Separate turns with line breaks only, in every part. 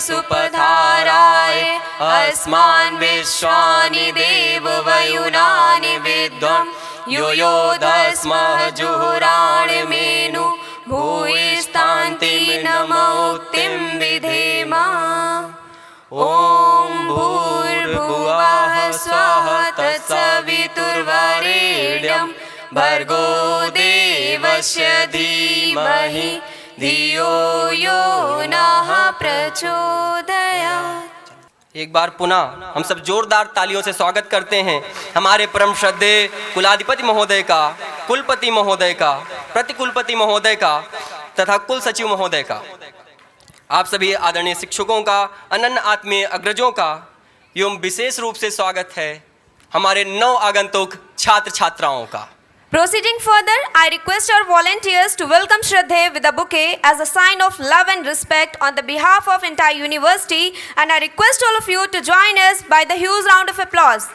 सुपधाराय अस्मान् विश्वानि देववयुनानि विद्वं यो यो दस्मः जुहुराणमेनु भूयिष्ठान्तिं नमोक्तिं विधेम। ॐ भूर्भुवः स्वः तत्सवितुर्वरेण्यं भर्गो देवस्य धीमहि धियो यो नः प्रचोदयात्।
एक बार पुनः हम सब जोरदार तालियों से स्वागत करते हैं हमारे परम श्रद्धेय कुलाधिपति महोदय का, कुलपति महोदय का, प्रतिकुलपति महोदय का तथा कुल सचिव महोदय का। आप सभी आदरणीय शिक्षकों का, अनन्य आत्मीय अग्रजों का एवं विशेष रूप से स्वागत है हमारे नव आगंतुक छात्र छात्राओं का।
Proceeding further, I request our volunteers to welcome Shraddhe with a bouquet as a sign of love and respect on the behalf of entire university, and I request all of you to join us by the huge round of applause.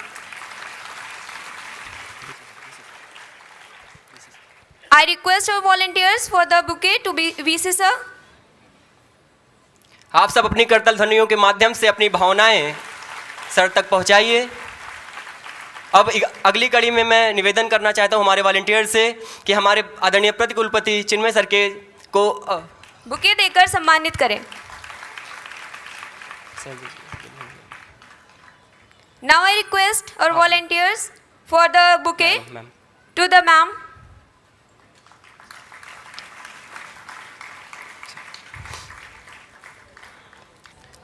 I request our volunteers for the bouquet to be VC sir.
आप सब अपनी करतल ध्वनियों के माध्यम से अपनी भावनाएं sir तक पहुंचाइए। अब अगली कड़ी में मैं निवेदन करना चाहता हूं हमारे वॉलंटियर से कि हमारे आदरणीय प्रतिकुलपति चिन्मय सर के को
बुके देकर सम्मानित करें। Now I request our volunteers for the bouquet to the ma'am.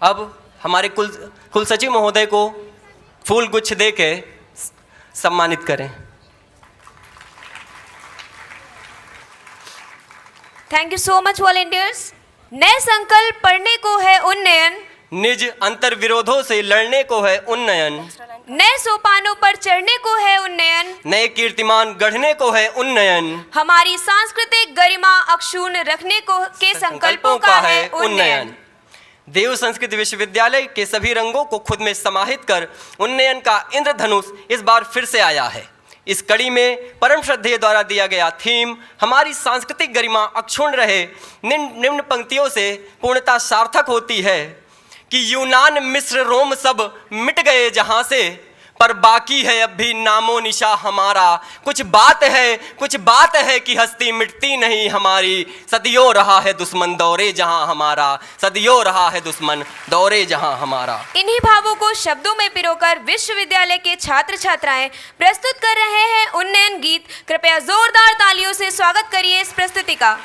अब हमारे कुल सचिव महोदय को फूल गुच्छ देके सम्मानित करें।
Thank you so much volunteers. नए संकल्प पढ़ने को है उन्नयन,
निज अंतर विरोधों से लड़ने को है उन्नयन,
नए सोपानों पर चढ़ने को है उन्नयन,
नए कीर्तिमान गढ़ने को है उन्नयन,
हमारी सांस्कृतिक गरिमा अक्षुण्ण रखने को के संकल्पों का है उन्नयन।
देव संस्कृत विश्वविद्यालय के सभी रंगों को खुद में समाहित कर उन्नयन का इंद्रधनुष इस बार फिर से आया है। इस कड़ी में परम श्रद्धेय द्वारा दिया गया थीम हमारी सांस्कृतिक गरिमा अक्षुण्ण रहे निम्न पंक्तियों से पूर्णता सार्थक होती है कि यूनान मिस्र रोम सब मिट गए जहां से, पर बाकी है अब भी नामो निशा हमारा। कुछ बात है कि हस्ती मिटती नहीं हमारी, सदियों रहा है दुश्मन दौरे जहां हमारा, सदियों रहा है दुश्मन दौरे जहां हमारा।
इन्हीं भावों को शब्दों में पिरोकर विश्वविद्यालय के छात्र छात्राएं प्रस्तुत कर रहे हैं उन्नयन गीत। कृपया जोरदार तालियों से स्वागत करिए इस प्रस्तुति का।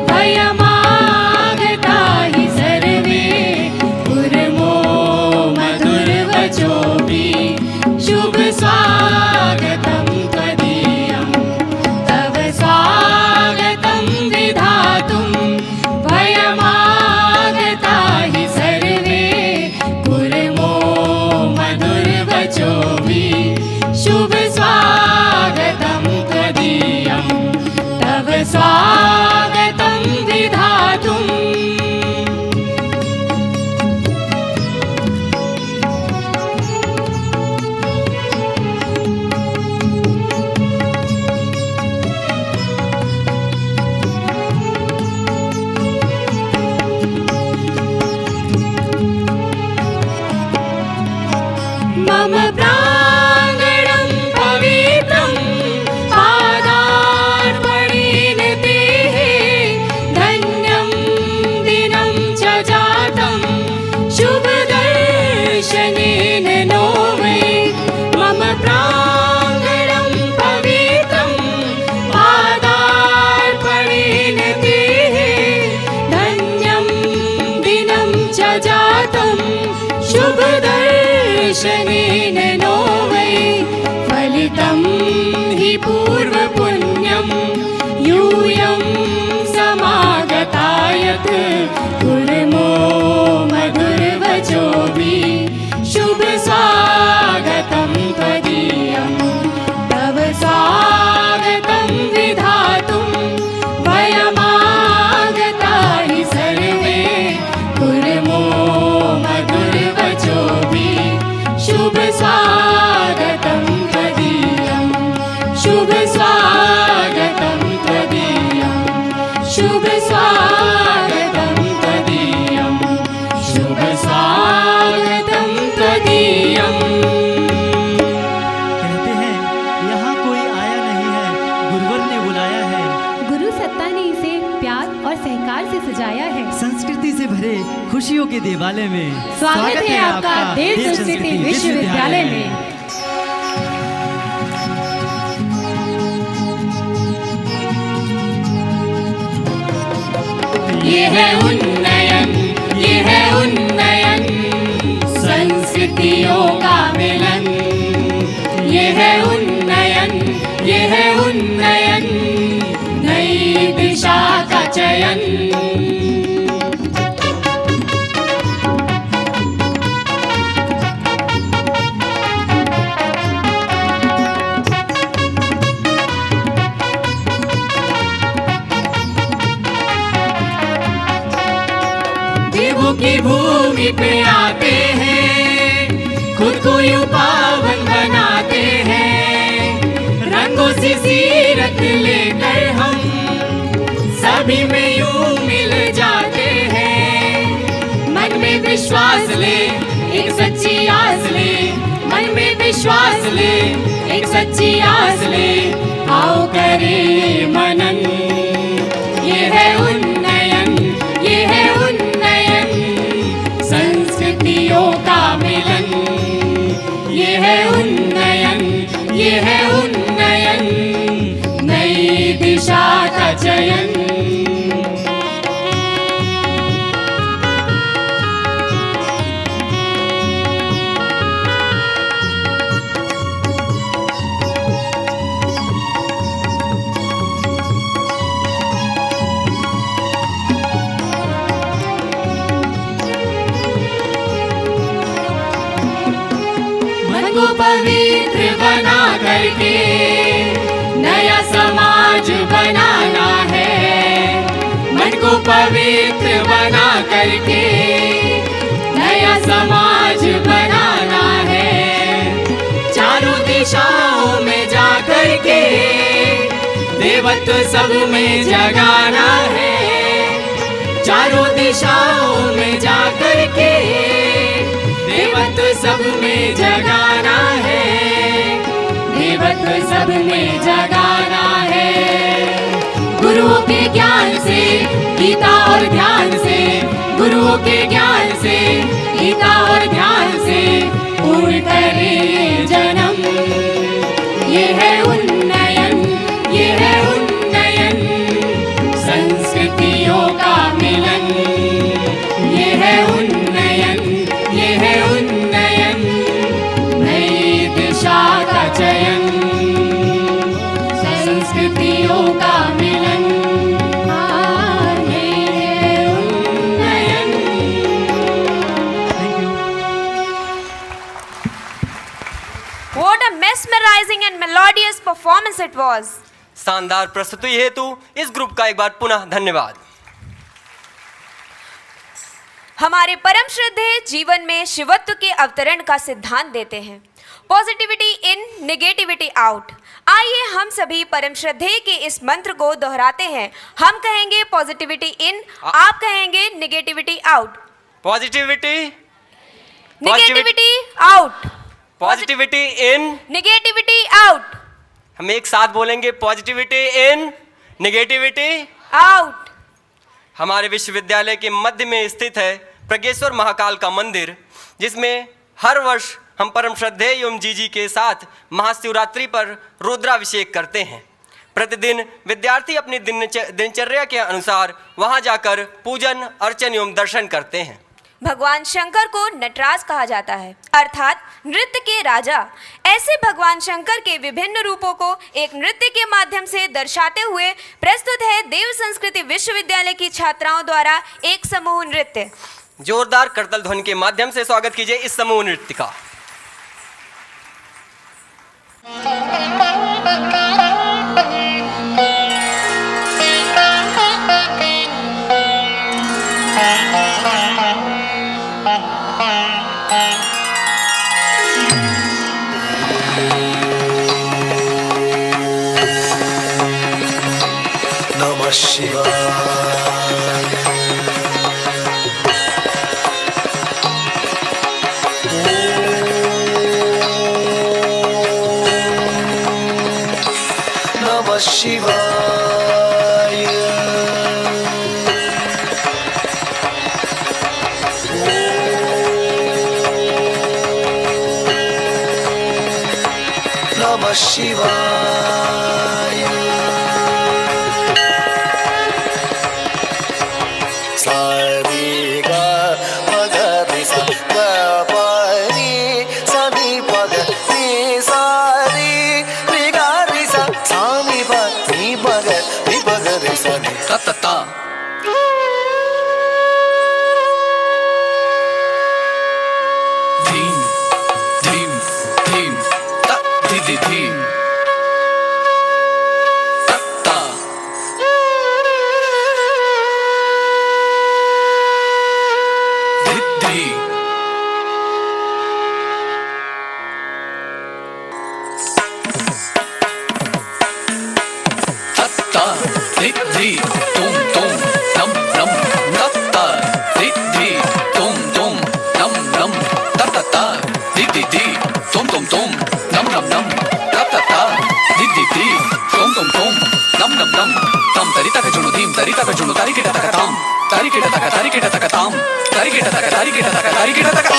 वयमागता हि सर्वे दर्शनेन नो वै फलितं हि पूर्वपुण्यं यूयं समागतायत् कुर्मो मधुरवचोभिः शुभ स्वागतं त्वदीयं तव स्वागतं विधातुं वयमागता हि सर्वे कुर्मो मधुरवचोभिः शुभ स्वागतं त्वदीयं शुभ स्वागतं त्वदीयं शुभ स्वागतं त्वदीयं शुभ स्वागतं त्वदीयम्।
कहते हैं यहाँ कोई आया नहीं है, गुरुवर ने बुलाया है।
गुरु सत्ता ने इसे प्यार और सहकार से सजाया है।
संस्कृति से भरे खुशियों के देवालय में
स्वागत है आपका देव संस्कृति विश्वविद्यालय में।
ये है उन्नयन, ये है उन्नयन, संस्कृतियों का मिलन। ये है उन्नयन, ये है उन्नयन, नई दिशा का चयन। देवों की भूमि पे आते हैं, खुद को यूं पावन बनाते हैं। रंगों से सीरत लेकर हम सभी में यूं मिल जाते हैं। मन में विश्वास ले, एक सच्ची आस ले, मन में विश्वास ले, एक सच्ची आस ले, आओ करे मनन। ये है उन्नयन, ये है उन्नयन, संस्कृतियों का मिलन। ये है उन्नयन, ये है उन्नयन, नई दिशा का चयन। मन को पवित्र बना करके नया समाज बनाना है। मन को पवित्र बना करके नया समाज बनाना है। चारों दिशाओं में जा करके देवत्व सब में जगाना है। चारों दिशाओं में जा करके देवत्व सब में जगाना है। देवत्व सब में जगाना है। गुरुओं के ज्ञान से, गीता और ध्यान से, गुरुओं के ज्ञान से, गीता और ध्यान से पूर्ण करे जन्म। ये है उन्नयन, ये है उन्नयन, संस्कृतियों का मिलन। ये है उन्नयन, ये है उन्नयन, नई दिशा का चयन। संस्कृतियों का मिलन, ये है उन्नयन।
Thank you.
What a mesmerizing and melodious performance it was.
शानदार प्रस्तुति हेतु इस ग्रुप का एक बार पुनः धन्यवाद।
हमारे परम श्रद्धेय जीवन में शिवत्व के अवतरण का सिद्धांत देते हैं। Positivity in, negativity out. आइए हम सभी परम श्रद्धेय के इस मंत्र को दोहराते हैं। हम कहेंगे पॉजिटिविटी इन, आप कहेंगे negativity out.
Positivity,
negativity out,
positivity in.
Negativity out,
हम एक साथ बोलेंगे पॉजिटिविटी इन, नेगेटिविटी।
आउट।
हमारे विश्वविद्यालय के मध्य में स्थित है प्रज्ञेश्वर महाकाल का मंदिर, जिसमें हर वर्ष हम परम श्रद्धेय एवं जीजी के साथ महाशिवरात्रि पर रुद्राभिषेक करते हैं। प्रतिदिन विद्यार्थी अपनी दिनचर्या के अनुसार वहां जाकर पूजन, अर्चन एवं दर्शन करते हैं।
भगवान शंकर को नटराज कहा जाता है, अर्थात नृत्य के राजा। ऐसे भगवान शंकर के विभिन्न रूपों को एक नृत्य के माध्यम से दर्शाते हुए प्रस्तुत है देव संस्कृति विश्वविद्यालय की छात्राओं द्वारा एक समूह नृत्य।
जोरदार करतल ध्वनि के माध्यम से स्वागत कीजिए इस समूह नृत्य का।
नमः शिवाय। नमः शिवाय। नमः शिवाय। सारे गा पग रे सा ग प रे सा नी पग रे सा रे रे गा रे सा सा नी प नी पग रे सा नी ता ता ता। धीम धीम धीम ता धी धी धीम ता ता। धी धी। ता धी धी तुम नम नम ता धी धी तुम नम नम ता ता धी धी धी तुम नम नम नम ता ता धी धी धी तुम नम नम नम तम तरिता का जुनु धीम तरिता का जुनु तारी केटा तका ताम तारी केटा तका तारी केटा तका ताम तारी केटा तका तारी केटा तका तारी केटा तका।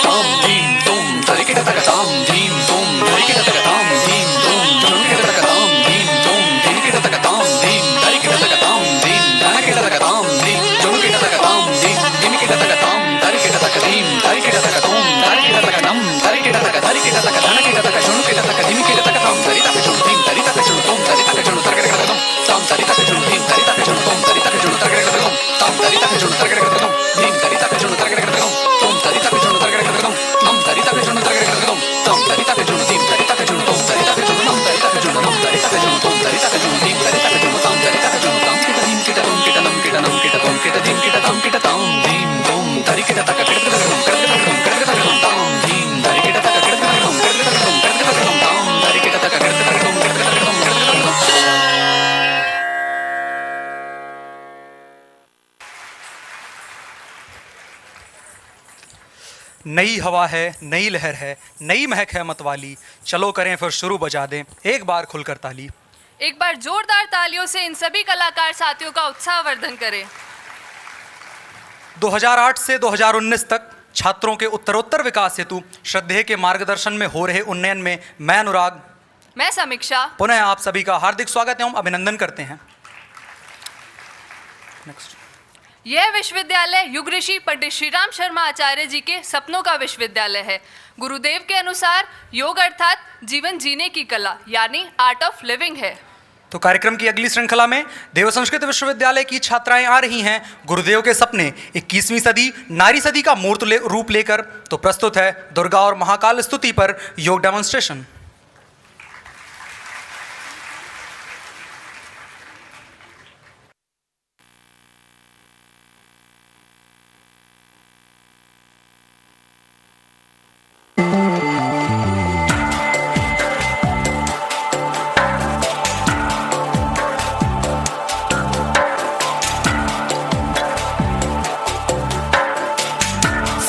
ताम धीम तुम तारी केटा तका ताम धीम तुम तारी केटा तका ताम धीम तुम जुनु केटा तका ताम धीम तुम धीम केटा तका ताम धीम तारी केटा तका ताम धीम दाना केटा तका ताम धीम जुनु केटा तका ताम धीम धीम केटा तका ताम तारी केटा तका धीम तारी केटा तका तुम तारी केटा तका नम तारी केटा तका तारी केटा तका दाना केटा तका जुनु केटा तका धीम केटा तका ताम तारी तका जुनु धीम तारी तका जुनु तुम तारी तका जुनु तारी केटा तका तुम ताम तारी तका जुनु धीम तारी तका जुनु तुम तारी तका जुनु तारी केटा तका तुम ताम तारी तका जुनु तारी केटा तका तुम धीम तारी तका जुनु तारी केटा तका तुम तुम तारी तका जुनु तारी केटा तका तुम नम तारी तका जुनु तारी केटा तका तुम ताम तारी तका जुनु धीम तारी तका जुनु तुम तारी तका जुनु नम तारी तका जुनु नम तारी तका जुनु तुम तारी तका जुनु धीम तारी तका जुनु ताम तारी तका जुनु ताम केटा धीम केटा तुम केटा नम केटा नम केटा तुम केटा धीम केटा ताम केटा ताम धीम तुम तारी केटा तका केटा तका तुम केटा तका तुम केटा तका तुम ताम धीम तारी केटा तका केटा तका तुम केटा तका तुम केटा तका तुम ताम तारी केटा तका केटा तका तुम केटा तका तुम केटा तका तुम।
नई हवा है, नई लहर है, नई महक है मतवाली, चलो करें फिर शुरू बजा दें एक बार खुलकर ताली।
एक बार जोरदार तालियों से इन सभी कलाकार साथियों का उत्साहवर्धन करें।
2008 से 2019 तक छात्रों के उत्तरोत्तर विकास हेतु श्रद्धेय के मार्गदर्शन में हो रहे उन्नयन में मैं अनुराग,
मैं समीक्षा
पुनः आप सभी का हार्दिक स्वागत एवं अभिनंदन करते हैं। नेक्स्ट।
यह विश्वविद्यालय युग ऋषि पंडित श्रीराम शर्मा आचार्य जी के सपनों का विश्वविद्यालय है। गुरुदेव के अनुसार योग अर्थात जीवन जीने की कला यानी आर्ट ऑफ लिविंग है।
तो कार्यक्रम की अगली श्रृंखला में देव संस्कृत विश्वविद्यालय की छात्राएं आ रही हैं गुरुदेव के सपने 21वीं सदी नारी सदी का मूर्त रूप लेकर। तो प्रस्तुत है दुर्गा और महाकाल स्तुति पर योग डेमोन्स्ट्रेशन।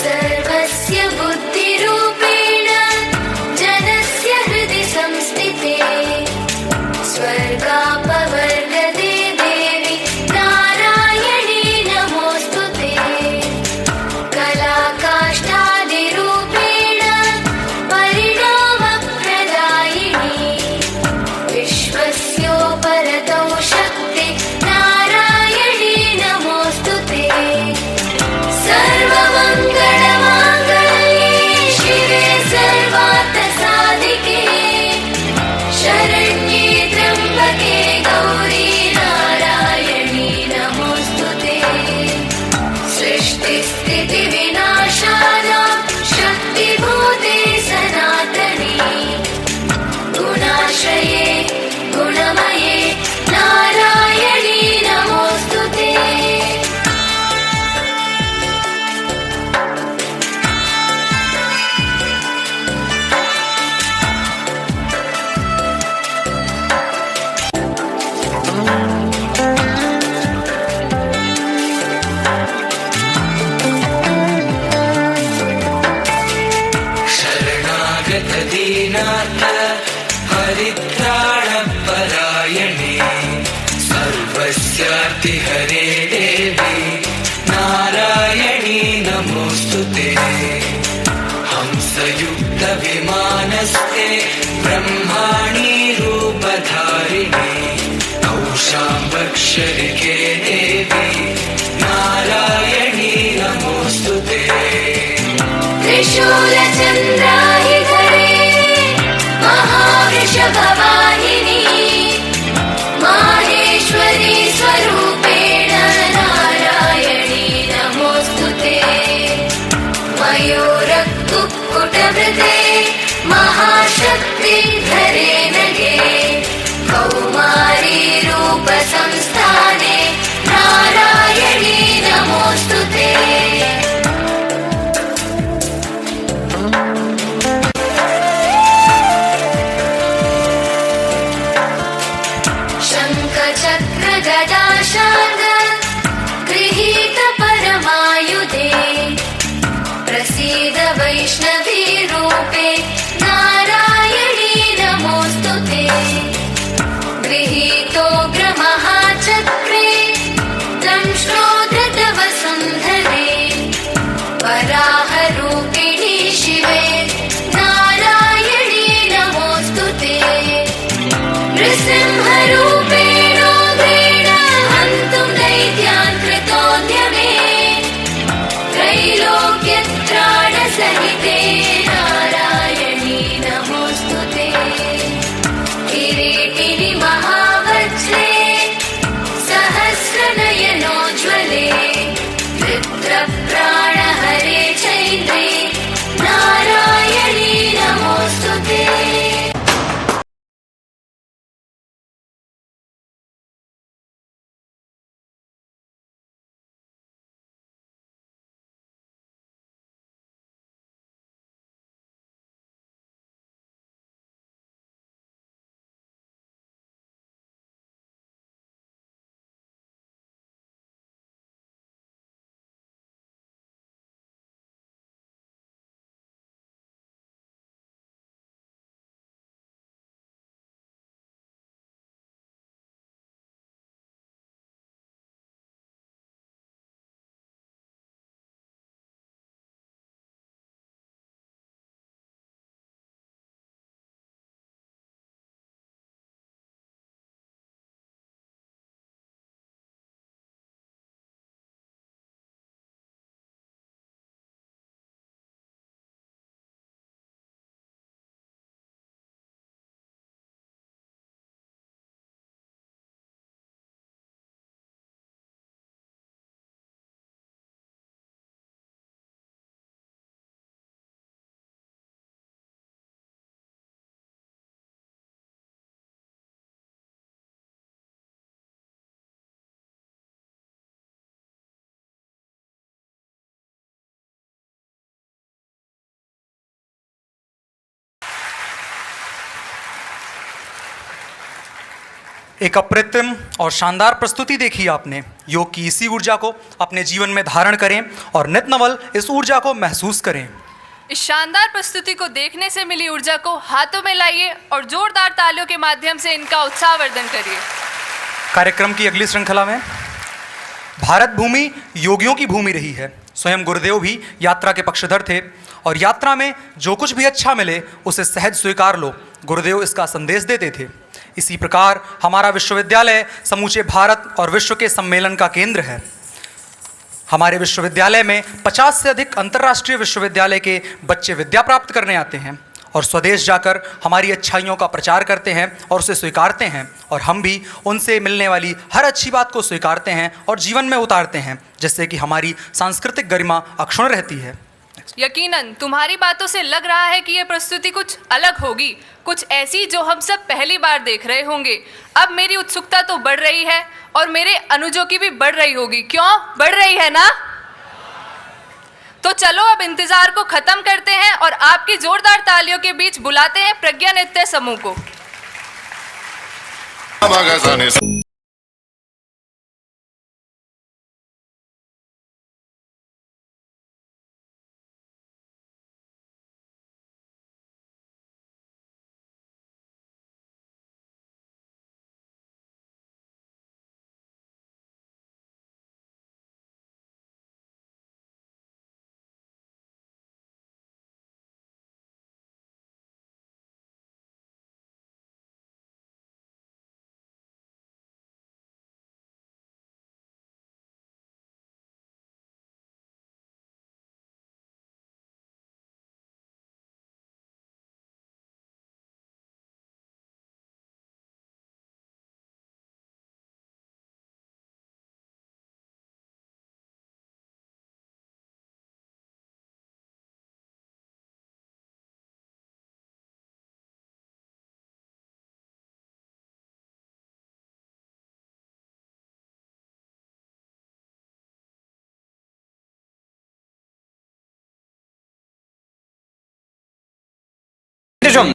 सर्वस्य बुद्धिरूपेण जनस्य हृदि संस्थिते स्वर्गापवर्गदे देवी नारायणी नमोऽस्तुते कलाकाष्ठादिरूपेण
दीनार्थ परित्राणपरायणे सर्वस्यार्तिहरे देवी नारायणी नमोस्तुते हंसयुक्तविमानस्ते ब्रह्माणि रूपधारिणे औषाम्बक्षरिके देवी नारायणी नमोस्तुते
त्रिशूलचन्द्राहिधरे महावृषभवाहिनी माहेश्वरी स्वरूपेण नारायणी नमोस्तुते मयूरकुक्कुटवृते महाशक्तिधरे नगे कौमारी रूपसंस्थाने नारायणी नमोस्तुते शङ्खचक्रगदाशार्ग गृहीत परमायुधे प्रसीद वैष्णवी रूपे नारायणी नमोस्तुते गृहीतोग्रमहाचक्रे दंष्ट्रोद्धृतव सुन्दरे वराहरूपिणी शिवे नारायणी नमोस्तुते नृसिंहरूपेणोग्रेण हन्तुं दैत्यान् कृतोद्यमे त्रैलोक्यत्राणसहिते नारायणी नमोस्तुते किरीटिनि महावज्रे सहस्रनयनोज्ज्वले वृत्रप्राणहरे चैन्द्रे नारायणी नमोस्तुते
एक अप्रतिम और शानदार प्रस्तुति देखी आपने। योग की इसी ऊर्जा को अपने जीवन में धारण करें और नित नवल इस ऊर्जा को महसूस करें।
इस शानदार प्रस्तुति को देखने से मिली ऊर्जा को हाथों में लाइए और जोरदार तालियों के माध्यम से इनका उत्साहवर्धन करिए।
कार्यक्रम की अगली श्रृंखला में भारत भूमि योगियों की भूमि रही है। स्वयं गुरुदेव भी यात्रा के पक्षधर थे और यात्रा में जो कुछ भी अच्छा मिले उसे सहज स्वीकार लो, गुरुदेव इसका संदेश देते थे। इसी प्रकार हमारा विश्वविद्यालय समूचे भारत और विश्व के सम्मेलन का केंद्र है। हमारे विश्वविद्यालय में 50 से अधिक अंतर्राष्ट्रीय विश्वविद्यालय के बच्चे विद्या प्राप्त करने आते हैं और स्वदेश जाकर हमारी अच्छाइयों का प्रचार करते हैं और उसे स्वीकारते हैं, और हम भी उनसे मिलने वाली हर अच्छी बात को स्वीकारते हैं और जीवन में उतारते हैं, जिससे कि हमारी सांस्कृतिक गरिमा अक्षुण्ण रहती है।
यकीनन तुम्हारी बातों से लग रहा है कि यह प्रस्तुति कुछ अलग होगी, कुछ ऐसी जो हम सब पहली बार देख रहे होंगे। अब मेरी उत्सुकता तो बढ़ रही है और मेरे अनुजों की भी बढ़ रही होगी। क्यों बढ़ रही है ना? तो चलो अब इंतजार को खत्म करते हैं और आपकी जोरदार तालियों के बीच बुलाते हैं प्रज्ञा नृत्य समूह को।
विशेषम।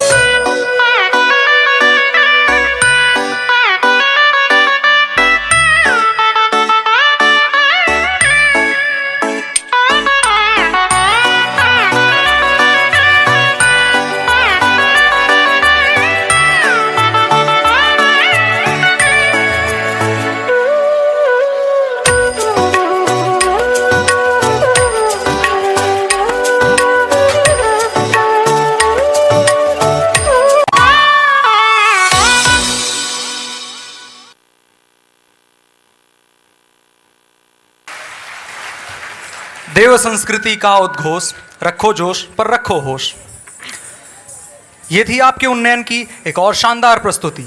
देव संस्कृति का उद्घोष, रखो जोश पर रखो होश। ये थी आपके उन्नयन की एक और शानदार प्रस्तुति।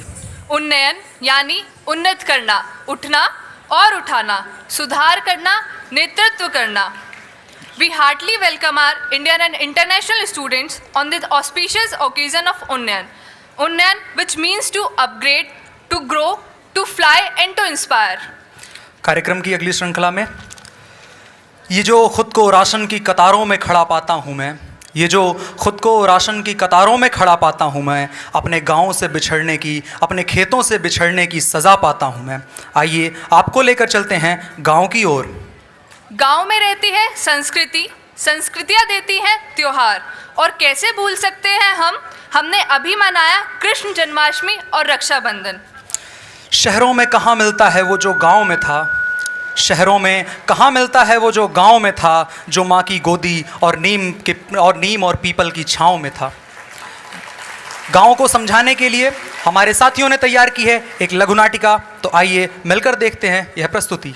उन्नयन यानी उन्नत करना, उठना और उठाना, सुधार करना, नेतृत्व करना। We heartily welcome our Indian and international students on this auspicious occasion of Unnayan. Unnayan, which means to upgrade, to grow, to fly and to inspire.
कार्यक्रम की अगली श्रृंखला में ये जो खुद को राशन की कतारों में खड़ा पाता हूँ मैं, ये जो खुद को राशन की कतारों में खड़ा पाता हूँ मैं, अपने गाँव से बिछड़ने की, अपने खेतों से बिछड़ने की सज़ा पाता हूँ मैं। आइए आपको लेकर चलते हैं गाँव की ओर।
गांव में रहती है संस्कृति, संस्कृतियाँ देती हैं त्योहार, और कैसे भूल सकते हैं हमने अभी मनाया कृष्ण जन्माष्टमी और रक्षाबंधन।
शहरों में कहाँ मिलता है वो जो गाँव में था, शहरों में कहाँ मिलता है वो जो गांव में था, जो माँ की गोदी और नीम और पीपल की छांव में था। गांव को समझाने के लिए हमारे साथियों ने तैयार की है एक लघु नाटिका, तो आइए मिलकर देखते हैं यह प्रस्तुति।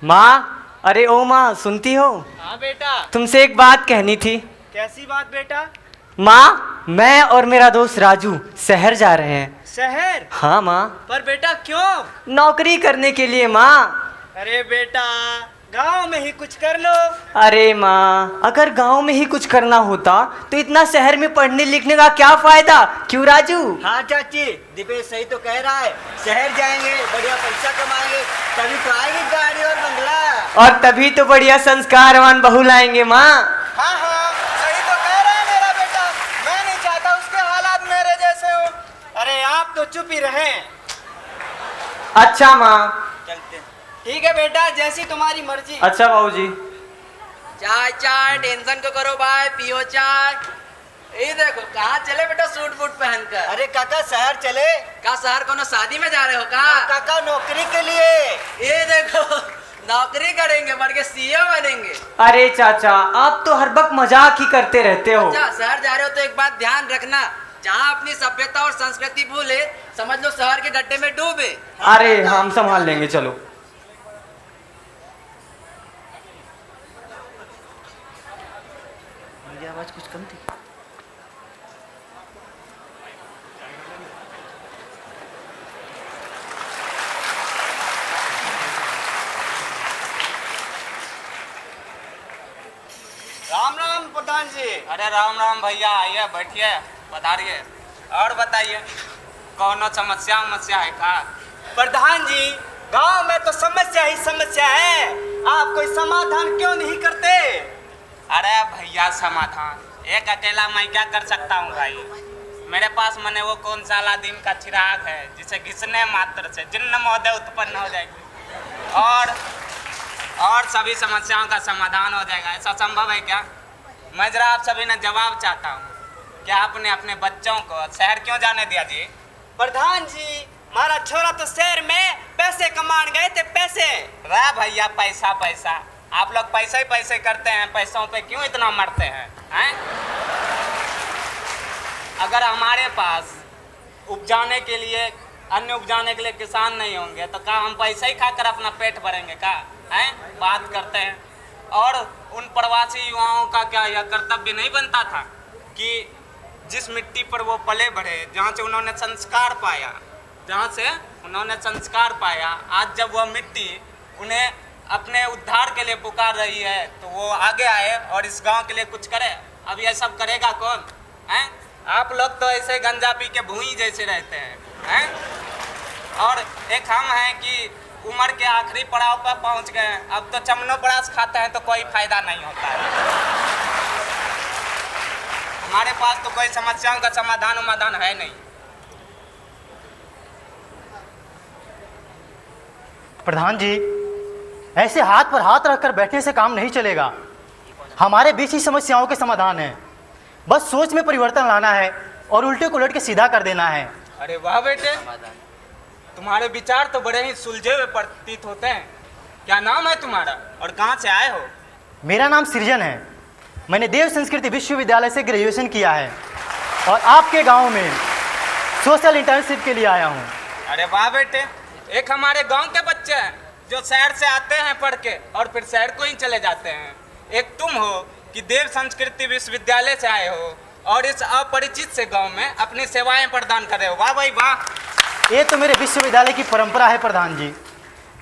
माँ, अरे ओ माँ, सुनती हो?
हाँ बेटा।
तुमसे एक बात कहनी थी।
कैसी बात बेटा?
माँ, मैं और मेरा दोस्त राजू शहर जा रहे हैं।
शहर?
हाँ माँ।
पर बेटा क्यों?
नौकरी करने के लिए माँ।
अरे बेटा, गांव में ही कुछ कर लो।
अरे माँ, अगर गांव में ही कुछ करना होता तो इतना शहर में पढ़ने लिखने का क्या फायदा, क्यों राजू?
हाँ चाची, दीपेश सही तो कह रहा है। शहर जाएंगे, बढ़िया पैसा कमाएंगे, तभी तो आएगी गाड़ी और बंगला।
और तभी तो बढ़िया संस्कारवान बहू लाएंगे माँ।
हाँ हाँ, सही तो कह रहा है मेरा बेटा। मैं नहीं चाहता उसके हालात मेरे जैसे हो। अरे आप तो चुप ही रहे।
अच्छा माँ,
चलते। ठीक है बेटा, जैसी तुम्हारी मर्जी।
अच्छा बाबूजी।
चाय चाय, टेंशन को करो भाई, पियो चाय। ये देखो कहाँ चले बेटा सूट बूट पहनकर? अरे काका शहर चले। का शहर कोनो शादी में जा रहे हो का? काका नौकरी के लिए। ये देखो नौकरी करेंगे, बढ़ के सीएम बनेंगे।
अरे चाचा, आप तो हर वक्त मजाक ही करते रहते हो।
अच्छा, शहर जा रहे हो तो एक बात ध्यान रखना, जहाँ अपनी सभ्यता और संस्कृति भूले, समझ लो शहर के गड्ढे में डूबे।
अरे हम संभाल लेंगे, चलो।
आवाज कुछ कम थी। राम राम प्रधान जी।
अरे राम राम भैया, आइए बैठिए, पधारिए। और बताइए, कौन समस्या है का?
प्रधान जी, गांव में तो समस्या ही समस्या है, आप कोई समाधान क्यों नहीं करते?
अरे भैया समाधान एक अकेला मैं क्या कर सकता हूँ भाई। मेरे पास मने वो कौन सा अलादीन का चिराग है जिसे घिसने मात्र से जिन्न महोदय उत्पन्न हो जाएगी और सभी समस्याओं का समाधान हो जाएगा। ऐसा संभव है क्या? मैं जरा आप सभी ने जवाब चाहता हूँ, क्या आपने अपने बच्चों को शहर क्यों जाने दिया जी?
प्रधान जी, हमारा छोरा तो शहर में पैसे कमाने गए थे। पैसे
रहा भैया, पैसा पैसा, आप लोग पैसे ही पैसे करते हैं, पैसों पे क्यों इतना मरते हैं? अगर हमारे पास उपजाने के लिए, अन्न उपजाने के लिए किसान नहीं होंगे तो क्या हम पैसे ही खाकर अपना पेट भरेंगे का? बात करते हैं। और उन प्रवासी युवाओं का क्या यह कर्तव्य नहीं बनता था कि जिस मिट्टी पर वो पले बढ़े, जहाँ से उन्होंने संस्कार पाया, आज जब वह मिट्टी उन्हें अपने उद्धार के लिए पुकार रही है तो वो आगे आए और इस गांव के लिए कुछ करे। अब ये सब करेगा कौन? आप लोग तो ऐसे गंजा पी के भूई जैसे रहते हैं। और एक हम हैं कि उम्र के आखिरी पड़ाव पर पहुंच गए हैं। अब तो चमनो बड़ास खाते हैं तो कोई फायदा नहीं होता है। हमारे पास तो कोई समस्याओं का समाधान है नहीं।
प्रधान जी, ऐसे हाथ पर हाथ रखकर बैठने से काम नहीं चलेगा। हमारे बीच ही समस्याओं के समाधान है। बस सोच में परिवर्तन लाना है और उल्टे को उलट के सीधा कर देना है।
अरे वाह बेटे, तुम्हारे विचार तो बड़े ही सुलझे हुए प्रतीत होते हैं। क्या नाम है तुम्हारा और कहाँ से आए हो?
मेरा नाम सृजन है। मैंने देव संस्कृति विश्वविद्यालय से ग्रेजुएशन किया है और आपके गांव में सोशल इंटर्नशिप के लिए आया हूं।
अरे वाह बेटे, एक हमारे गांव के बच्चे हैं जो शहर से आते हैं पढ़ के और फिर शहर को ही चले जाते हैं। एक तुम हो कि देव संस्कृति विश्वविद्यालय से आए हो और इस अपरिचित से गांव में अपनी सेवाएं प्रदान कर रहे हो। वाह भाई वाह।
ये तो मेरे विश्वविद्यालय की परंपरा है प्रधान जी,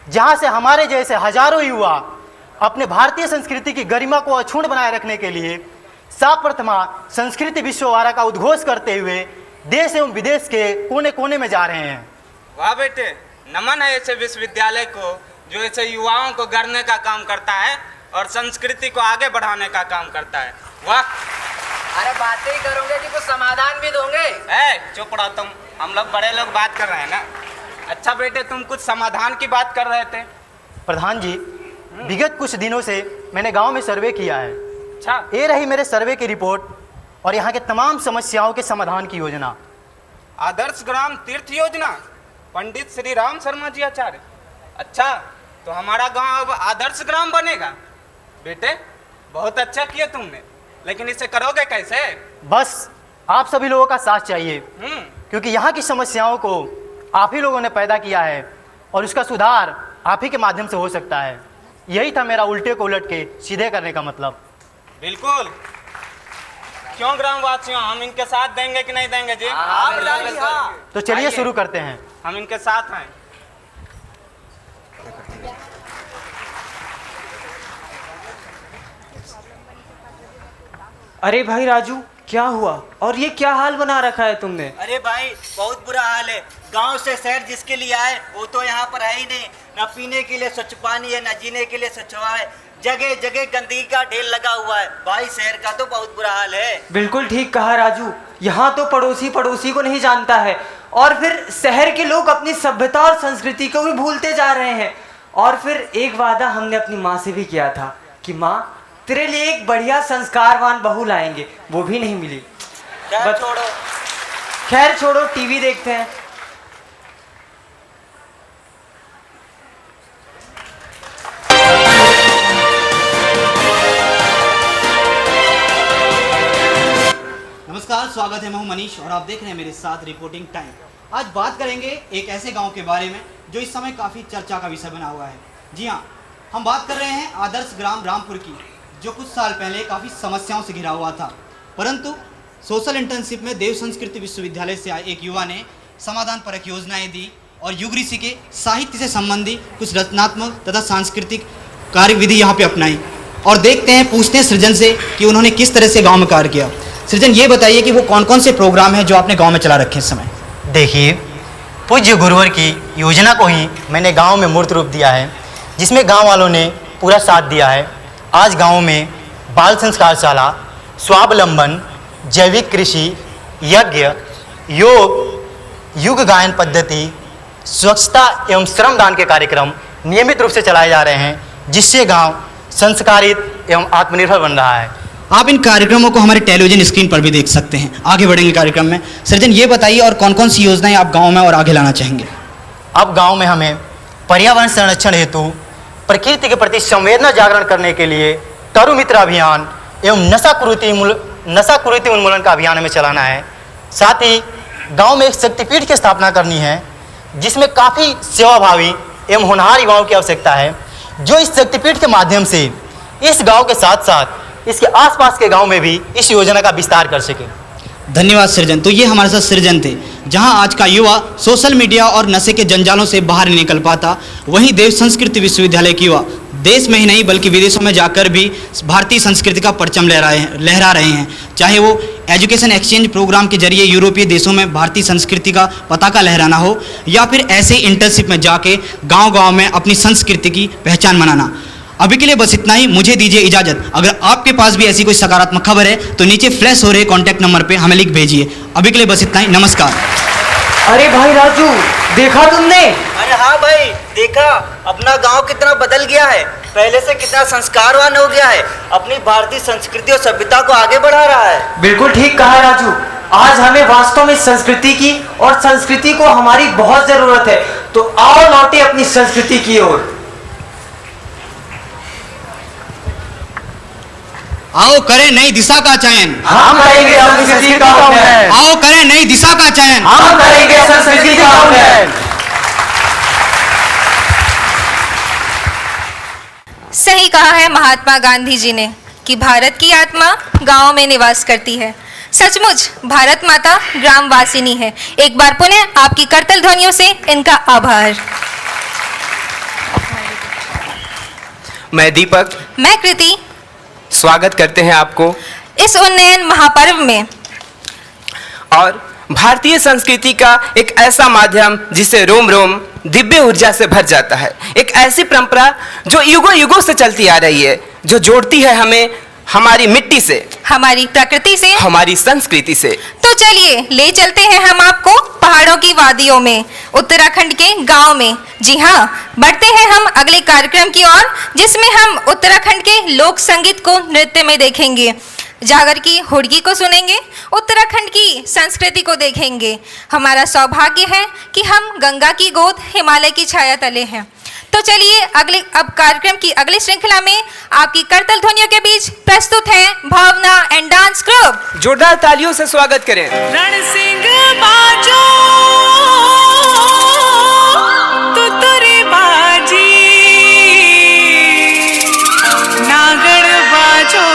जहाँ से हमारे जैसे हजारों युवा अपने भारतीय संस्कृति की गरिमा को अक्षुण्ण बनाए रखने के लिए साप्रथमा संस्कृति विश्ववारा का उद्घोष करते हुए देश एवं विदेश के कोने कोने में जा रहे हैं।
वाह बेटे, नमन है ऐसे विश्वविद्यालय को जो ऐसे युवाओं को गढ़ने का काम करता है और संस्कृति को आगे बढ़ाने का काम करता है। वाह।
अरे बातें ही करोगे कि कुछ समाधान भी दोगे?
चुप रहो तुम, हम लोग बड़े लोग बात कर रहे हैं ना। अच्छा बेटे, तुम कुछ समाधान की बात कर रहे थे।
प्रधान जी, विगत कुछ दिनों से मैंने गांव में सर्वे किया है।
अच्छा,
ये रही मेरे सर्वे की रिपोर्ट और यहाँ के तमाम समस्याओं के समाधान की योजना।
आदर्श ग्राम तीर्थ योजना, पंडित श्री राम शर्मा जी आचार्य। अच्छा, तो हमारा गांव अब आदर्श ग्राम बनेगा। बेटे बहुत अच्छा किया तुमने, लेकिन इसे करोगे कैसे?
बस आप सभी लोगों का साथ चाहिए, क्योंकि यहाँ की समस्याओं को आप ही लोगों ने पैदा किया है और उसका सुधार आप ही के माध्यम से हो सकता है। यही था मेरा उल्टे को उलट के सीधे करने का मतलब।
बिल्कुल। क्यों ग्रामवासियों, हम इनके साथ देंगे कि नहीं देंगे जी? हाँ।
तो चलिए शुरू करते हैं।
हम इनके साथ हैं।
अरे भाई राजू, क्या हुआ और ये क्या हाल बना रखा है तुमने?
अरे भाई बहुत बुरा हाल है। गांव से शहर जिसके लिए आए वो तो यहाँ पर है ही नहीं। न पीने के लिए स्वच्छ पानी है, न जीने के लिए स्वच्छ हवा है। जगह जगह गंदगी का ढेर लगा हुआ है। भाई शहर का तो बहुत बुरा हाल है।
बिल्कुल ठीक कहा राजू। यहाँ तो पड़ोसी पड़ोसी को नहीं जानता है और फिर शहर के लोग अपनी सभ्यता और संस्कृति को भी भूलते जा रहे हैं। और फिर एक वादा हमने अपनी माँ से भी किया था कि माँ तेरे लिए एक बढ़िया संस्कारवान बहू लाएंगे, वो भी नहीं मिली। खैर छोड़ो, टीवी देखते हैं।
नमस्कार, स्वागत है। मैं हूं मनीष और आप देख रहे हैं मेरे साथ रिपोर्टिंग टाइम। आज बात करेंगे एक ऐसे गांव के बारे में जो इस समय काफ़ी चर्चा का विषय बना हुआ है। जी हां, हम बात कर रहे हैं आदर्श ग्राम रामपुर की, जो कुछ साल पहले काफ़ी समस्याओं से घिरा हुआ था। परंतु सोशल इंटर्नशिप में देव संस्कृति विश्वविद्यालय से आए एक युवा ने समाधान परक योजनाएँ दी और युग ऋषि के साहित्य से संबंधी कुछ रचनात्मक तथा सांस्कृतिक कार्यविधि यहाँ पे अपनाई। और देखते हैं, पूछते हैं सृजन से कि उन्होंने किस तरह से गाँव में कार्य किया। सृजन, ये बताइए कि वो कौन कौन से प्रोग्राम हैं जो आपने गांव में चला रखे इस समय?
देखिए, पूज्य गुरुवर की योजना को ही मैंने गांव में मूर्त रूप दिया है, जिसमें गांव वालों ने पूरा साथ दिया है। आज गांव में बाल संस्कारशाला, स्वावलंबन, जैविक कृषि, यज्ञ, योग, युग गायन पद्धति, स्वच्छता एवं श्रमदान के कार्यक्रम नियमित रूप से चलाए जा रहे हैं, जिससे गाँव संस्कारित एवं आत्मनिर्भर बन रहा है।
आप इन कार्यक्रमों को हमारे टेलीविजन स्क्रीन पर भी देख सकते हैं। आगे बढ़ेंगे कार्यक्रम में। सृजन, ये बताइए और कौन कौन सी योजनाएं आप गांव में और आगे लाना चाहेंगे?
अब गांव में हमें पर्यावरण संरक्षण हेतु प्रकृति के प्रति संवेदना जागरण करने के लिए तरु मित्र अभियान एवं नशा कुरीति उन्मूलन का अभियान हमें चलाना है। साथ ही गाँव में एक शक्तिपीठ की स्थापना करनी है, जिसमें काफ़ी सेवाभावी एवं होनहार युवाओं की आवश्यकता है, जो इस शक्तिपीठ के माध्यम से इस गाँव के साथ साथ इसके आसपास के गांव में भी इस योजना का विस्तार कर सके।
धन्यवाद सृजन। तो ये हमारे साथ सृजन थे। जहां आज का युवा सोशल मीडिया और नशे के जंजालों से बाहर नहीं निकल पाता, वहीं देव संस्कृति विश्वविद्यालय के युवा देश में ही नहीं बल्कि विदेशों में जाकर भी भारतीय संस्कृति का परचम लहरा रहे हैं। चाहे वो एजुकेशन एक्सचेंज प्रोग्राम के जरिए यूरोपीय देशों में भारतीय संस्कृति का पताका लहराना हो, या फिर ऐसे इंटर्नशिप में जाके गांव-गांव में अपनी संस्कृति की पहचान बनाना। अभी के लिए बस इतना ही, मुझे दीजिए इजाज़त। अगर आपके पास भी ऐसी कोई सकारात्मक खबर है तो नीचे फ्लैश हो रहे कॉन्टैक्ट नंबर पर हमें लिख भेजिए। अभी के लिए बस इतना ही, नमस्कार।
अरे भाई राजू, देखा तुमने?
अरे हाँ भाई, देखा। अपना गांव कितना बदल गया है, पहले से कितना संस्कारवान हो गया है, अपनी भारतीय संस्कृति और सभ्यता को आगे बढ़ा रहा है।
बिल्कुल ठीक कहा राजू। आज हमें वास्तव में संस्कृति की और संस्कृति को हमारी बहुत जरूरत है। तो आओ लौटे अपनी संस्कृति की ओर।
आओ करें नई दिशा का चयन,
हम करेंगे संस्कृति का उन्नयन।
आओ करें नई दिशा का चयन,
हम करेंगे संस्कृति का उन्नयन।
सही कहा है महात्मा गांधी जी ने कि भारत की आत्मा गांव में निवास करती है। सचमुच भारत माता ग्रामवासिनी है। एक बार पुनः आपकी करतल ध्वनियों से इनका आभार।
मैं दीपक,
मैं कृति
स्वागत करते हैं आपको
इस उन्नयन महापर्व में।
और भारतीय संस्कृति का एक ऐसा माध्यम जिसे रोम रोम दिव्य ऊर्जा से भर जाता है, एक ऐसी परंपरा जो युगों युगों से चलती आ रही है, जो जोड़ती है हमें हमारी मिट्टी से,
हमारी प्रकृति से,
हमारी संस्कृति से।
तो चलिए ले चलते हैं हम आपको पहाड़ों की वादियों में, उत्तराखंड के गांव में। जी हाँ, बढ़ते हैं हम अगले कार्यक्रम की ओर, जिसमें हम उत्तराखंड के लोक संगीत को नृत्य में देखेंगे, जागर की हुड़की को सुनेंगे, उत्तराखंड की संस्कृति को देखेंगे। हमारा सौभाग्य है कि हम गंगा की गोद, हिमालय की छाया तले हैं। तो चलिए अब कार्यक्रम की अगली श्रृंखला में आपकी करतल ध्वनियों के बीच प्रस्तुत है भावना एंड डांस ग्रुप।
जोरदार तालियों से स्वागत करें।
रण सिंह बाजो तुतुरी बाजी, नागड़ बाजो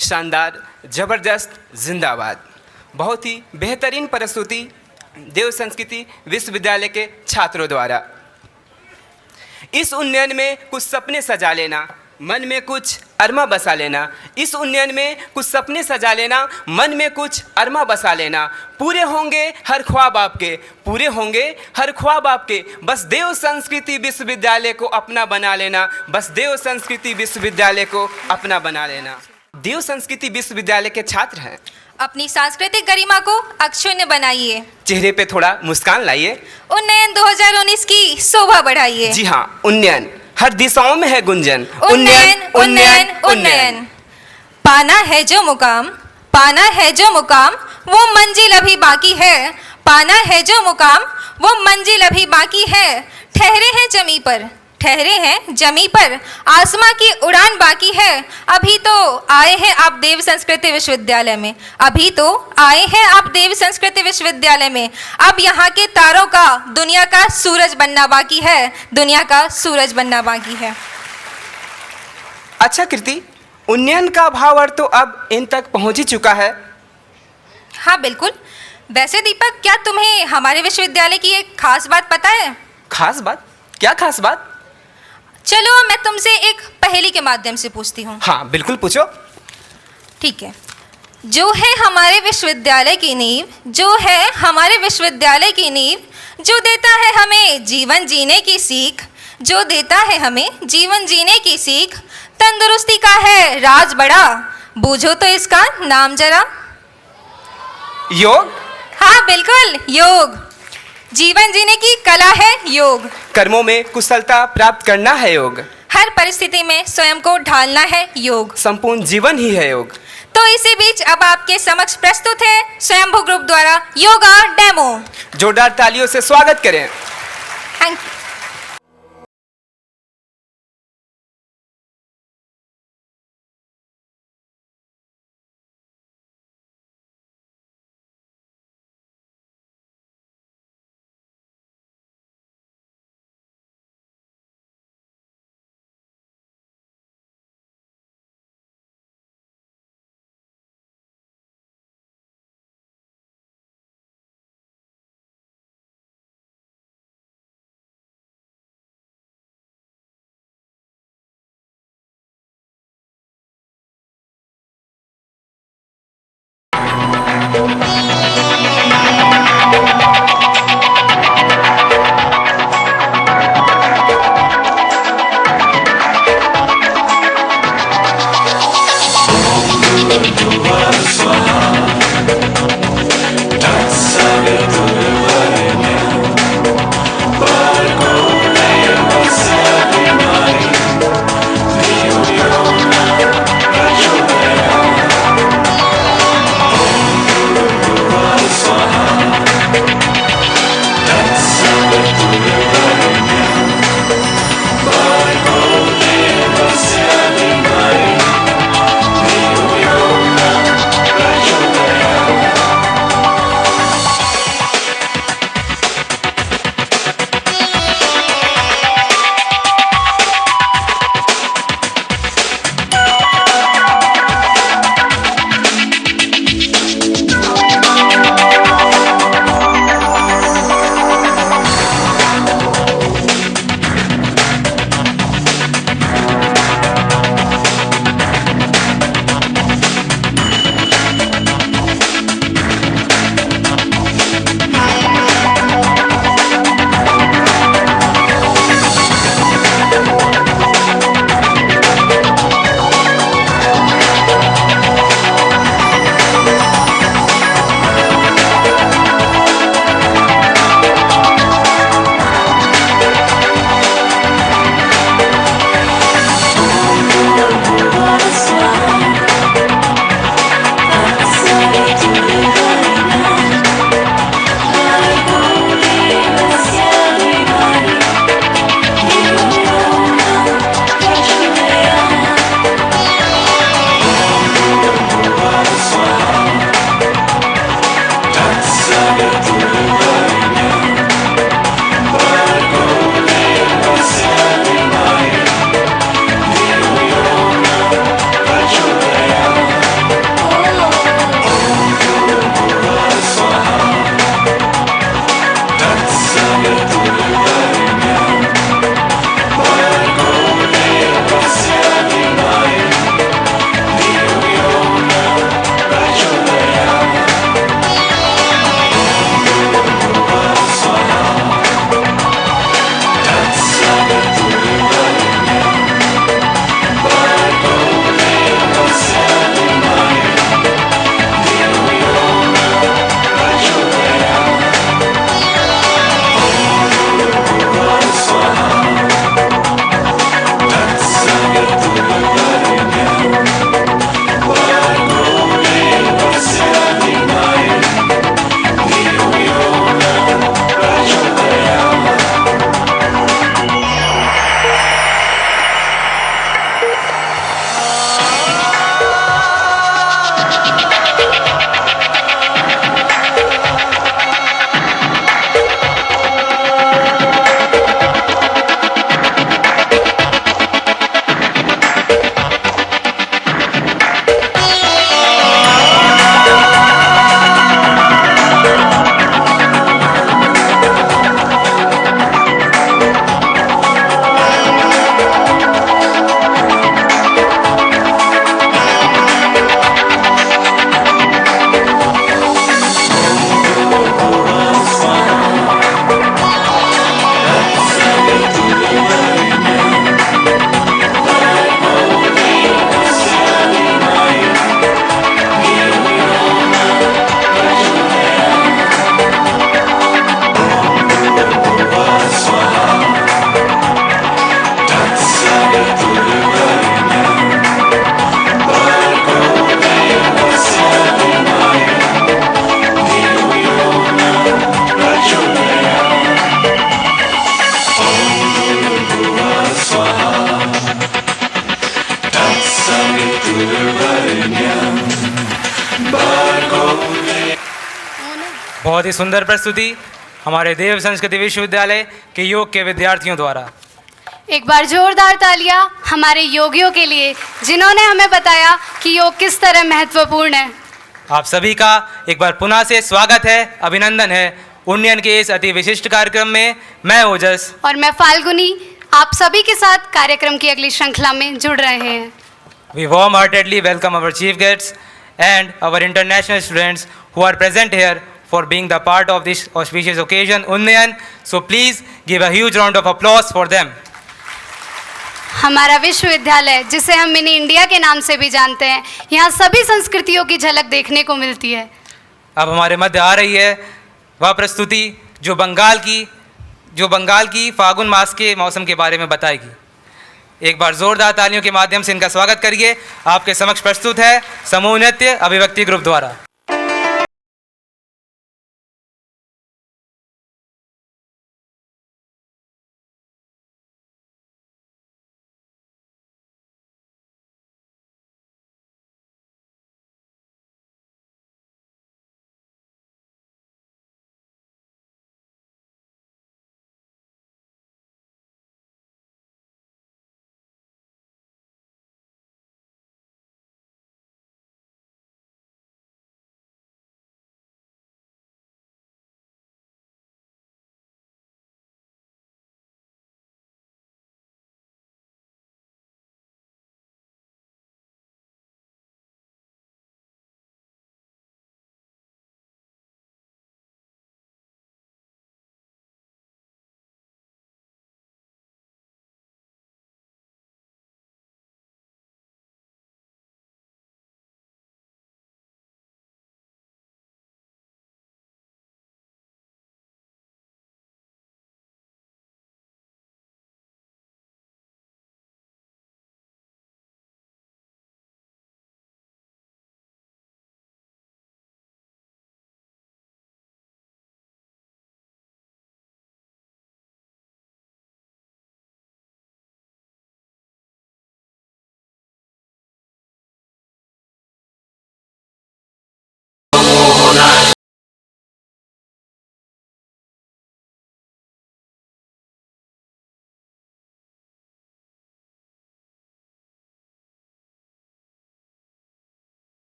शानदार, जबरदस्त, जिंदाबाद। बहुत ही बेहतरीन प्रस्तुति देव संस्कृति विश्वविद्यालय के छात्रों द्वारा। इस उन्नयन में कुछ सपने सजा लेना, मन में कुछ अरमा बसा लेना। इस उन्नयन में कुछ सपने सजा लेना, मन में कुछ अरमा बसा लेना। पूरे होंगे हर ख्वाब आपके, पूरे होंगे हर ख्वाब आपके। बस देव संस्कृति विश्वविद्यालय को अपना बना लेना, बस देव संस्कृति विश्वविद्यालय को अपना बना लेना। देव संस्कृति विश्वविद्यालय के छात्र हैं,
अपनी सांस्कृतिक गरिमा को अक्षुण्ण बनाइए,
चेहरे पे थोड़ा मुस्कान लाइए,
उन्नयन 2019 की शोभा बढ़ाइए।
जी हाँ, उन्नयन हर दिशाओं में है गुंजन।
उन्नयन उन्नयन उन्नयन। पाना है जो मुकाम, पाना है जो मुकाम, वो मंजिल अभी बाकी है। पाना है जो मुकाम, वो मंजिल अभी बाकी है। ठहरे हैं जमी पर, ठहरे हैं जमी पर, आसमां की उड़ान बाकी है। अभी तो आए हैं आप देव संस्कृति विश्वविद्यालय में, अभी तो आए हैं आप देव संस्कृति विश्वविद्यालय में। अब यहाँ के तारों का दुनिया का सूरज बनना बाकी है, दुनिया का सूरज बनना बाकी है।
अच्छा कृति, उन्नयन का भाव अर्थ तो अब इन तक पहुंच ही चुका है।
हाँ बिल्कुल। वैसे दीपक, क्या तुम्हें हमारे विश्वविद्यालय की एक खास बात पता है?
खास बात? क्या खास बात?
चलो मैं तुमसे एक पहेली के माध्यम से पूछती हूँ।
हाँ बिल्कुल, पूछो।
ठीक है। जो है हमारे विश्वविद्यालय की नींव, जो है हमारे विश्वविद्यालय की नींव, जो देता है हमें जीवन जीने की सीख, जो देता है हमें जीवन जीने की सीख, तंदुरुस्ती का है राज बड़ा, बूझो तो इसका नाम जरा।
योग?
हाँ बिल्कुल, योग। जीवन जीने की कला है योग।
कर्मों में कुशलता प्राप्त करना है योग।
हर परिस्थिति में स्वयं को ढालना है योग।
संपूर्ण जीवन ही है योग।
तो इसी बीच अब आपके समक्ष प्रस्तुत है स्वयंभू ग्रुप द्वारा योगा डेमो।
जोरदार तालियों से स्वागत करें।
Thank you.
बहुत ही सुंदर प्रस्तुति हमारे देव संस्कृति विश्वविद्यालय के योग के विद्यार्थियों द्वारा।
एक बार जोरदार तालियां हमारे योगियों के लिए जिन्होंने हमें बताया कि योग किस तरह महत्वपूर्ण है।
आप सभी का एक बार पुनः से स्वागत है, अभिनंदन है उन्नयन के इस अति विशिष्ट कार्यक्रम में। मैं ओजस
और मैं फाल्गुनी आप सभी के साथ कार्यक्रम की अगली श्रृंखला में जुड़ रहे हैं।
We warm-heartedly welcome our chief guests and our international students who are present here for being the part of this auspicious occasion, Unnayan. So please give a huge round of applause for them.
हमारा विश्वविद्यालय, जिसे हम mini India के नाम से भी जानते हैं, यहाँ सभी संस्कृतियों की झलक देखने को मिलती है।
अब हमारे मध्य आ रही है वह प्रस्तुति जो बंगाल की फागुन मास के मौसम के बारे में बताएगी। एक बार जोरदार तालियों के माध्यम से इनका स्वागत करिए। आपके समक्ष प्रस्तुत है समूह नृत्य अभिव्यक्ति ग्रुप द्वारा।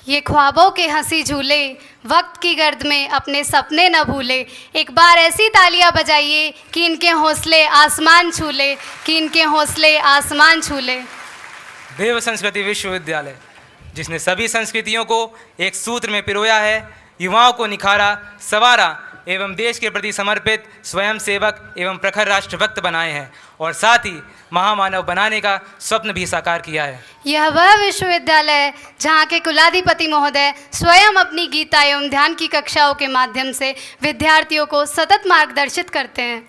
ये ख्वाबों के हंसी झूले, वक्त की गर्द में अपने सपने न भूले। एक बार ऐसी तालियां बजाइए कि इनके हौसले आसमान छूले, कि इनके हौसले आसमान छूले।
देव संस्कृति विश्वविद्यालय, जिसने सभी संस्कृतियों को एक सूत्र में पिरोया है, युवाओं को निखारा, संवारा एवं देश के प्रति समर्पित स्वयं सेवक एवं प्रखर राष्ट्रभक्त बनाए हैं और साथ ही महामानव बनाने का स्वप्न भी साकार किया है।
यह वह विश्वविद्यालय है जहाँ के कुलाधिपति महोदय स्वयं अपनी गीता एवं ध्यान की कक्षाओं के माध्यम से विद्यार्थियों को सतत मार्गदर्शित करते हैं।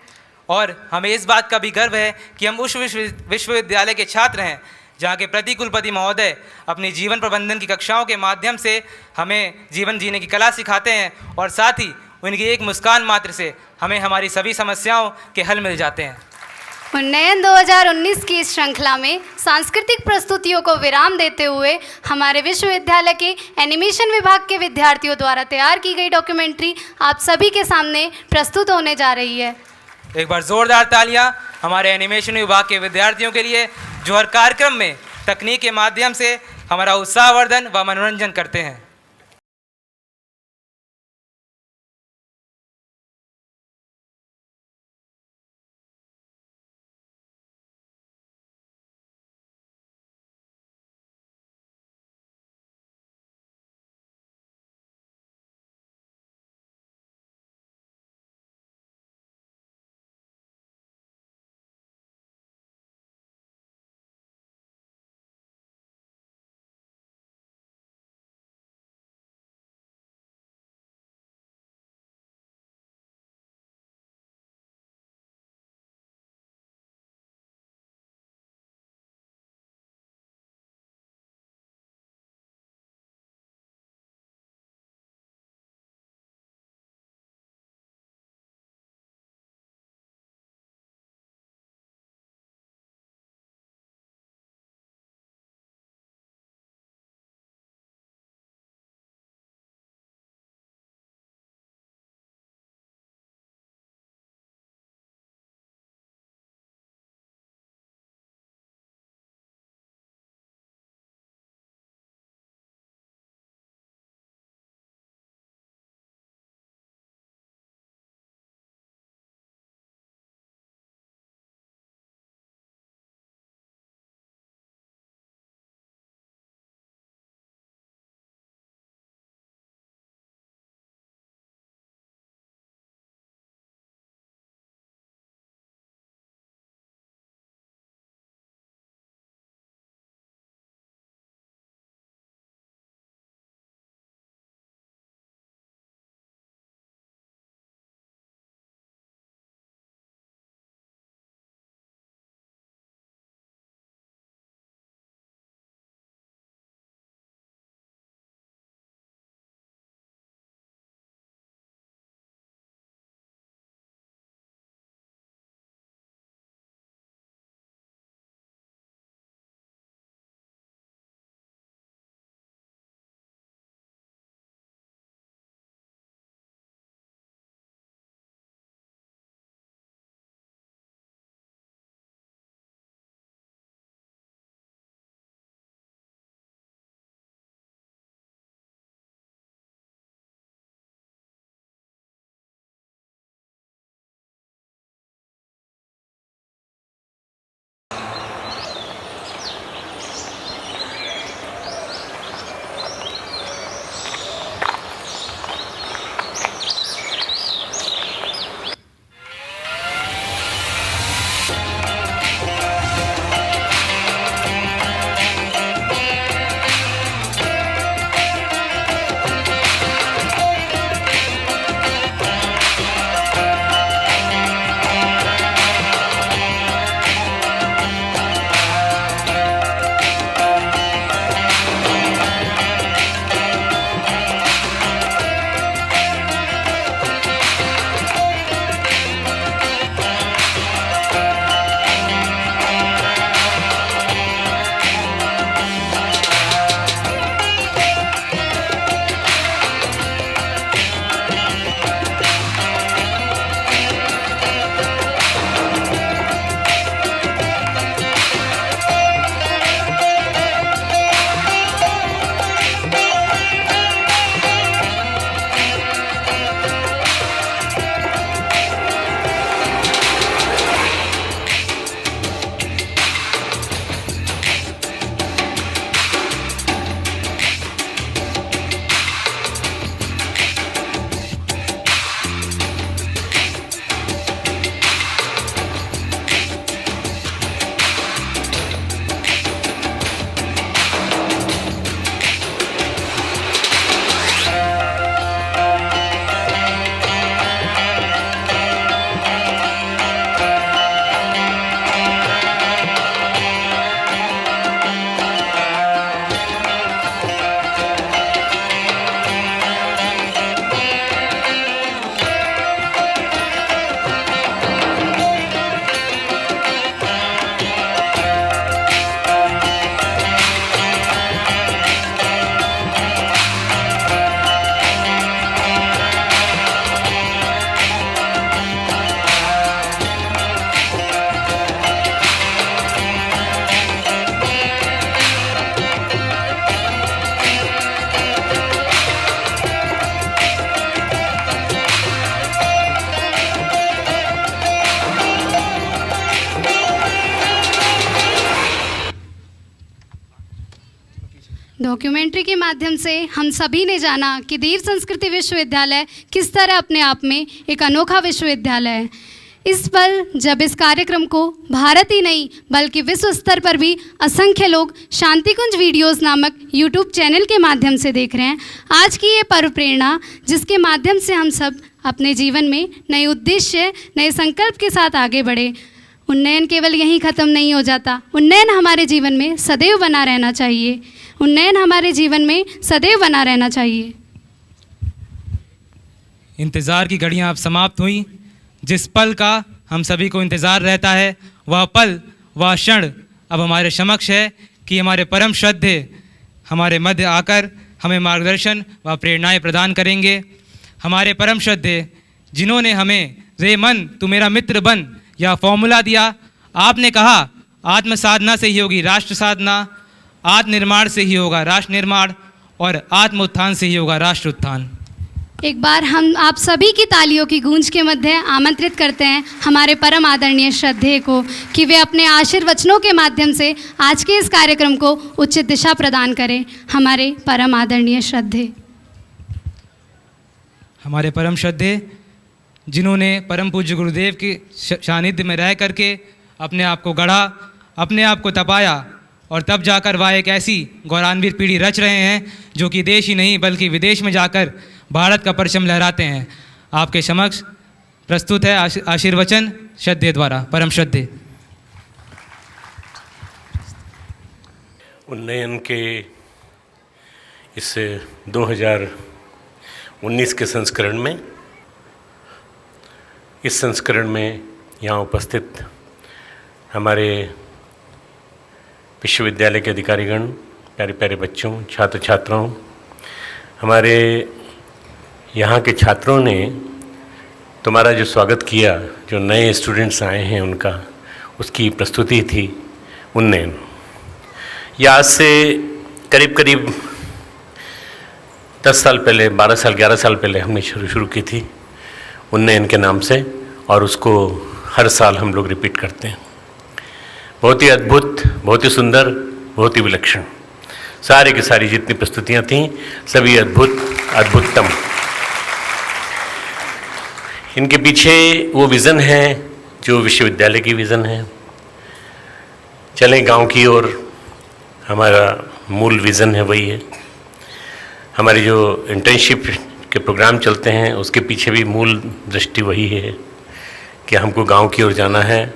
और हमें इस बात का भी गर्व है कि हम उस विश्वविद्यालय के छात्र हैं जहाँ के प्रति कुलपति महोदय अपनी जीवन प्रबंधन की कक्षाओं के माध्यम से हमें जीवन जीने की कला सिखाते हैं और साथ ही उनकी एक मुस्कान मात्र से हमें हमारी सभी समस्याओं के हल मिल जाते हैं।
उन्नयन 2019 की इस श्रृंखला में सांस्कृतिक प्रस्तुतियों को विराम देते हुए हमारे विश्वविद्यालय के एनिमेशन विभाग के विद्यार्थियों द्वारा तैयार की गई डॉक्यूमेंट्री आप सभी के सामने प्रस्तुत होने जा रही है।
एक बार जोरदार तालियां हमारे एनिमेशन विभाग के विद्यार्थियों के लिए जो हर कार्यक्रम में तकनीक के माध्यम से हमारा उत्साहवर्धन व मनोरंजन करते हैं।
डॉक्यूमेंट्री के माध्यम से हम सभी ने जाना कि धीर संस्कृति विश्वविद्यालय किस तरह अपने आप में एक अनोखा विश्वविद्यालय है। इस पल जब इस कार्यक्रम को भारत ही नहीं बल्कि विश्व स्तर पर भी असंख्य लोग शांतिकुंज वीडियोस नामक यूट्यूब चैनल के माध्यम से देख रहे हैं, आज की ये पर्व प्रेरणा जिसके माध्यम से हम सब अपने जीवन में नए उद्देश्य, नए संकल्प के साथ आगे बढ़े। उन्नयन केवल यहीं ख़त्म नहीं हो जाता, उन्नयन हमारे जीवन में सदैव बना रहना चाहिए। उन्नयन हमारे जीवन में सदैव बना रहना चाहिए।
इंतज़ार की घड़ियां अब समाप्त हुई। जिस पल का हम सभी को इंतज़ार रहता है, वह पल, वह क्षण अब हमारे समक्ष है कि हमारे परम श्रद्धे हमारे मध्य आकर हमें मार्गदर्शन व प्रेरणाएं प्रदान करेंगे। हमारे परम श्रद्धे जिन्होंने हमें रे मन तू मेरा मित्र बन यह फॉर्मूला दिया। आपने कहा आत्म साधना से ही होगी राष्ट्र साधना, आत्मनिर्माण से ही होगा राष्ट्र निर्माण और आत्म उत्थान से ही होगा राष्ट्र उत्थान।
एक बार हम आप सभी की तालियों की गूंज के मध्य आमंत्रित करते हैं हमारे परम आदरणीय श्रद्धेय को कि वे अपने आशीर्वचनों के माध्यम से आज के इस कार्यक्रम को उचित दिशा प्रदान करें। हमारे परम आदरणीय श्रद्धेय,
हमारे परम श्रद्धेय जिन्होंने परम पूज्य गुरुदेव के सानिध्य में रह करके अपने आप को गढ़ा, अपने आप को तपाया और तब जाकर वह एक ऐसी गौरवान्वित पीढ़ी रच रहे हैं जो कि देश ही नहीं बल्कि विदेश में जाकर भारत का परचम लहराते हैं। आपके समक्ष प्रस्तुत है आशीर्वचन श्रद्धेय द्वारा। परम श्रद्धेय।
उन्नयन के इस 2019 के संस्करण में, इस संस्करण में यहाँ उपस्थित हमारे विश्वविद्यालय के अधिकारीगण, प्यारे प्यारे बच्चों, छात्र छात्राओं, हमारे यहाँ के छात्रों ने तुम्हारा जो स्वागत किया, जो नए स्टूडेंट्स आए हैं उनका, उसकी प्रस्तुति थी उन्नयन। यह आज से करीब करीब 10 साल पहले, 12 साल, 11 साल पहले हमने शुरू की थी उन्नयन के नाम से, और उसको हर साल हम लोग रिपीट करते हैं। बहुत ही अद्भुत, बहुत ही सुंदर, बहुत ही विलक्षण, सारे की सारी जितनी प्रस्तुतियाँ थीं सभी अद्भुत, अद्भुततम। इनके पीछे वो विज़न है जो विश्वविद्यालय की विज़न है। चलें गांव की ओर, हमारा मूल विज़न है वही है। हमारी जो इंटर्नशिप के प्रोग्राम चलते हैं उसके पीछे भी मूल दृष्टि वही है कि हमको गांव की ओर जाना है,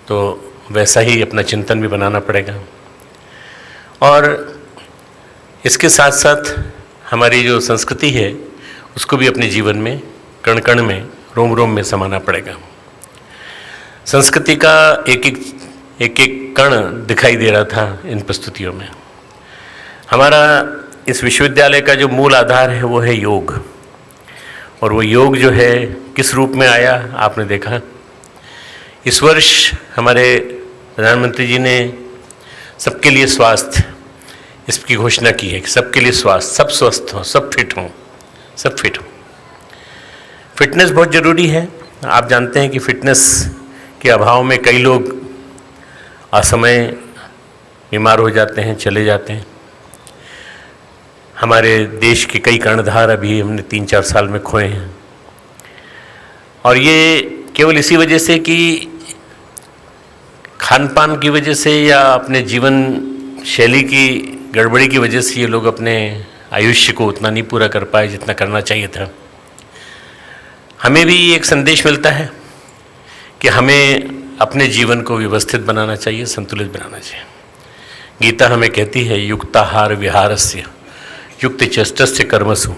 तो वैसा ही अपना चिंतन भी बनाना पड़ेगा। और इसके साथ साथ हमारी जो संस्कृति है उसको भी अपने जीवन में कण कण में, रोम रोम में समाना पड़ेगा। संस्कृति का एक एक कण दिखाई दे रहा था इन प्रस्तुतियों में। हमारा इस विश्वविद्यालय का जो मूल आधार है वो है योग, और वो योग जो है किस रूप में आया आपने देखा। इस वर्ष हमारे प्रधानमंत्री जी ने सबके लिए स्वास्थ्य, इसकी घोषणा की है कि सबके लिए स्वास्थ्य, सब स्वस्थ हों, सब फिट हों, सब फिट हों। फिटनेस बहुत ज़रूरी है। आप जानते हैं कि फिटनेस के अभाव में कई लोग असमय बीमार हो जाते हैं, चले जाते हैं। हमारे देश के कई कर्णधार अभी हमने 3-4 साल में खोए हैं, और ये केवल इसी वजह से कि खान पान की वजह से या अपने जीवन शैली की गड़बड़ी की वजह से ये लोग अपने आयुष्य को उतना नहीं पूरा कर पाए जितना करना चाहिए था। हमें भी एक संदेश मिलता है कि हमें अपने जीवन को व्यवस्थित बनाना चाहिए, संतुलित बनाना चाहिए। गीता हमें कहती है युक्ताहार विहारस्य युक्त चेष्टस्य कर्मसु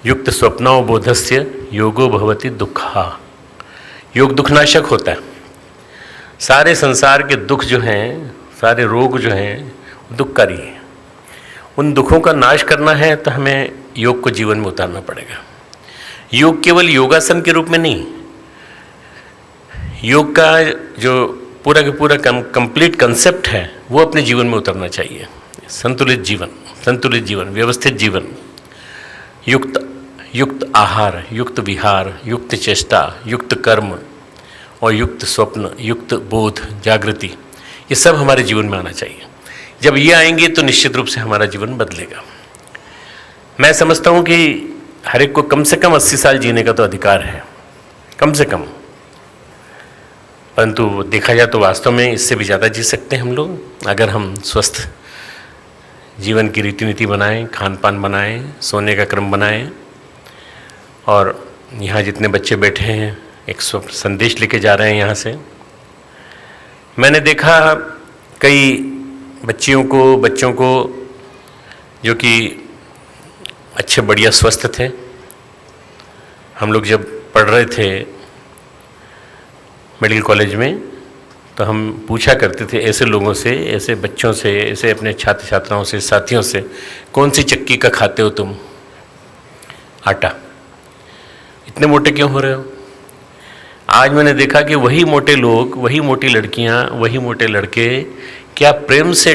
युक्त स्वप्नोबोधस्य योगो भवति दुःखा। योग दुखनाशक होता है। सारे संसार के दुख जो हैं, सारे रोग जो हैं, दुखकारी हैं। उन दुखों का नाश करना है तो हमें योग को जीवन में उतारना पड़ेगा। योग केवल योगासन के रूप में नहीं, योग का जो पूरा का पूरा कंप्लीट कंसेप्ट है वो अपने जीवन में उतरना चाहिए। संतुलित जीवन, संतुलित जीवन, व्यवस्थित जीवन, युक्त आहार, युक्त विहार, युक्त चेष्टा, युक्त कर्म और युक्त स्वप्न, युक्त बोध, जागृति, ये सब हमारे जीवन में आना चाहिए। जब ये आएंगे तो निश्चित रूप से हमारा जीवन बदलेगा। मैं समझता हूँ कि हर एक को कम से कम 80 साल जीने का तो अधिकार है, कम से कम। परंतु देखा जाए तो वास्तव में इससे भी ज़्यादा जी सकते हैं हम लोग, अगर हम स्वस्थ जीवन की रीति नीति बनाएं, खान पान बनाएं, सोने का क्रम बनाएं। और यहाँ जितने बच्चे बैठे हैं एक संदेश लेके जा रहे हैं यहाँ से। मैंने देखा कई बच्चों को जो कि अच्छे बढ़िया स्वस्थ थे। हम लोग जब पढ़ रहे थे मेडिकल कॉलेज में तो हम पूछा करते थे ऐसे लोगों से, ऐसे बच्चों से, ऐसे अपने छात्र छात्राओं से, साथियों से, कौन सी चक्की का खाते हो तुम आटा, इतने मोटे क्यों हो रहे हो? आज मैंने देखा कि वही मोटे लोग, वही मोटी लड़कियां, वही मोटे लड़के क्या प्रेम से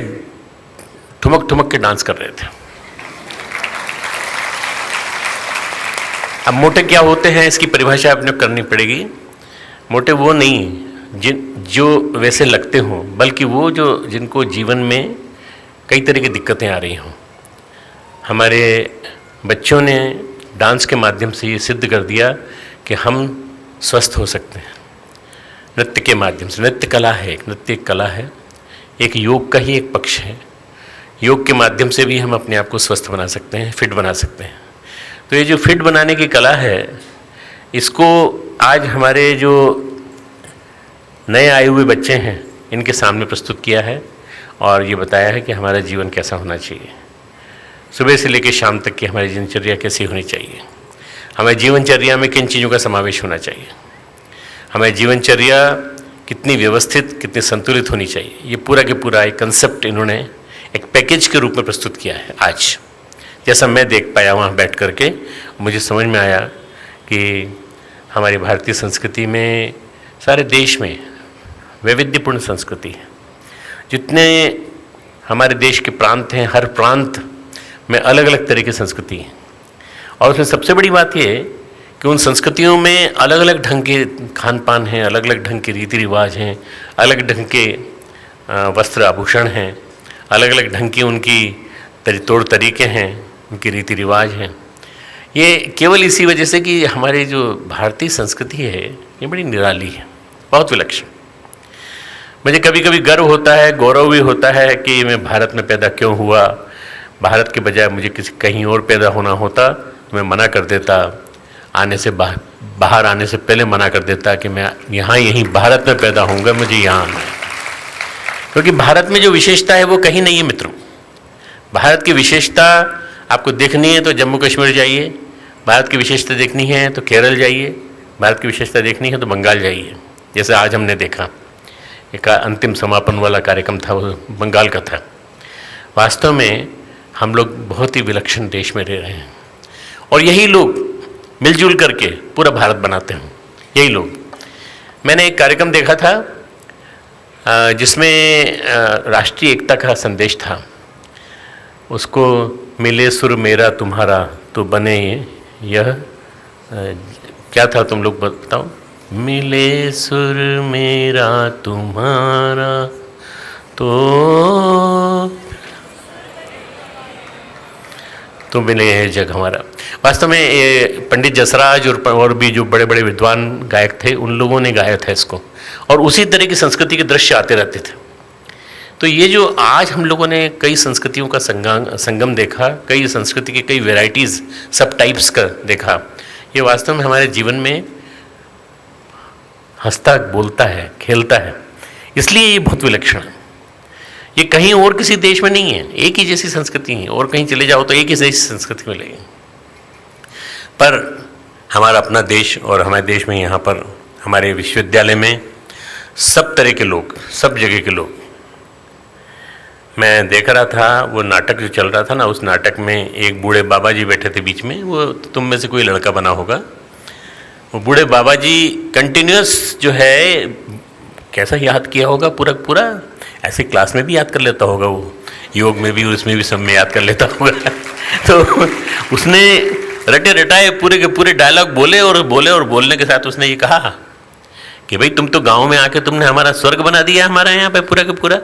ठुमक ठुमक के डांस कर रहे थे। अब मोटे क्या होते हैं इसकी परिभाषा अपने को करनी पड़ेगी। मोटे वो नहीं जो वैसे लगते हों, बल्कि वो जो जिनको जीवन में कई तरह की दिक्कतें आ रही हों। हमारे बच्चों ने डांस के माध्यम से ये सिद्ध कर दिया कि हम स्वस्थ हो सकते हैं। नृत्य के माध्यम से, नृत्य कला है, एक नृत्य एक कला है, एक योग का ही एक पक्ष है। योग के माध्यम से भी हम अपने आप को स्वस्थ बना सकते हैं, फिट बना सकते हैं। तो ये जो फिट बनाने की कला है, इसको आज हमारे जो नए आए हुए बच्चे हैं इनके सामने प्रस्तुत किया है और ये बताया है कि हमारा जीवन कैसा होना चाहिए, सुबह से लेकर शाम तक की हमारी दिनचर्या कैसी होनी चाहिए, हमारी जीवनचर्या में किन चीज़ों का समावेश होना चाहिए, हमारी जीवनचर्या कितनी व्यवस्थित, कितनी संतुलित होनी चाहिए। ये पूरा के पूरा एक कंसेप्ट इन्होंने एक पैकेज के रूप में प्रस्तुत किया है। आज जैसा मैं देख पाया वहाँ बैठ करके, मुझे समझ में आया कि हमारी भारतीय संस्कृति में, सारे देश में वैविध्यपूर्ण संस्कृति है। जितने हमारे देश के प्रांत हैं, हर प्रांत में अलग अलग तरह की संस्कृति है। और उसमें सबसे बड़ी बात ये है कि उन संस्कृतियों में अलग अलग ढंग के खान पान हैं, अलग अलग ढंग के रीति रिवाज हैं, अलग ढंग के वस्त्र आभूषण हैं, अलग अलग ढंग की उनकी तौर तरीके हैं, उनकी रीति रिवाज हैं। ये केवल इसी वजह से कि हमारी जो भारतीय संस्कृति है ये बड़ी निराली है, बहुत विलक्षण। मुझे कभी कभी गर्व होता है, गौरव भी होता है कि मैं भारत में पैदा क्यों हुआ। भारत के बजाय मुझे किसी कहीं और पैदा होना होता तो मैं मना कर देता, आने से बाहर आने से पहले मना कर देता कि मैं यहीं भारत में पैदा होऊंगा, मुझे यहाँ आना है। क्योंकि भारत में जो विशेषता है वो कहीं नहीं है मित्रों। भारत की विशेषता आपको देखनी है तो जम्मू कश्मीर जाइए, भारत की विशेषता देखनी है तो केरल जाइए, भारत की विशेषता देखनी है तो बंगाल जाइए। जैसे आज हमने देखा एक अंतिम समापन वाला कार्यक्रम था, वो बंगाल का था। वास्तव में हम लोग बहुत ही विलक्षण देश में रह रहे हैं और यही लोग मिलजुल करके पूरा भारत बनाते हैं, यही लोग। मैंने एक कार्यक्रम देखा था जिसमें राष्ट्रीय एकता का संदेश था। उसको मिले सुर मेरा तुम्हारा तो बने यह, क्या था तुम लोग बताओ? मिले सुर मेरा तुम्हारा तो मिले है जग हमारा। वास्तव में ये पंडित जसराज और भी जो बड़े बड़े विद्वान गायक थे उन लोगों ने गाया था इसको, और उसी तरह की संस्कृति के दृश्य आते रहते थे। तो ये जो आज हम लोगों ने कई संस्कृतियों का संगम देखा, कई संस्कृति की कई वैरायटीज़, सब टाइप्स का देखा, ये वास्तव में हमारे जीवन में हंसता बोलता है, खेलता है। इसलिए ये बहुत विलक्षण है। ये कहीं और किसी देश में नहीं है, एक ही जैसी संस्कृति है, और कहीं चले जाओ तो एक ही जैसी संस्कृति मिलेगी। पर हमारा अपना देश, और हमारे देश में यहाँ पर हमारे विश्वविद्यालय में सब तरह के लोग, सब जगह के लोग। मैं देख रहा था वो नाटक जो चल रहा था ना, उस नाटक में एक बूढ़े बाबा जी बैठे थे बीच में, वो तुम में से कोई लड़का बना होगा। वो बूढ़े बाबा जी कंटिन्यूस जो है, कैसा याद किया होगा पूरा ऐसे क्लास में भी याद कर लेता होगा, वो योग में भी, उसमें भी, सब में याद कर लेता होगा। तो उसने रटे रटाए पूरे के पूरे डायलॉग बोले और बोलने के साथ उसने ये कहा कि भाई तुम तो गांव में आके तुमने हमारा स्वर्ग बना दिया हमारा यहाँ पे पूरा के पूरा।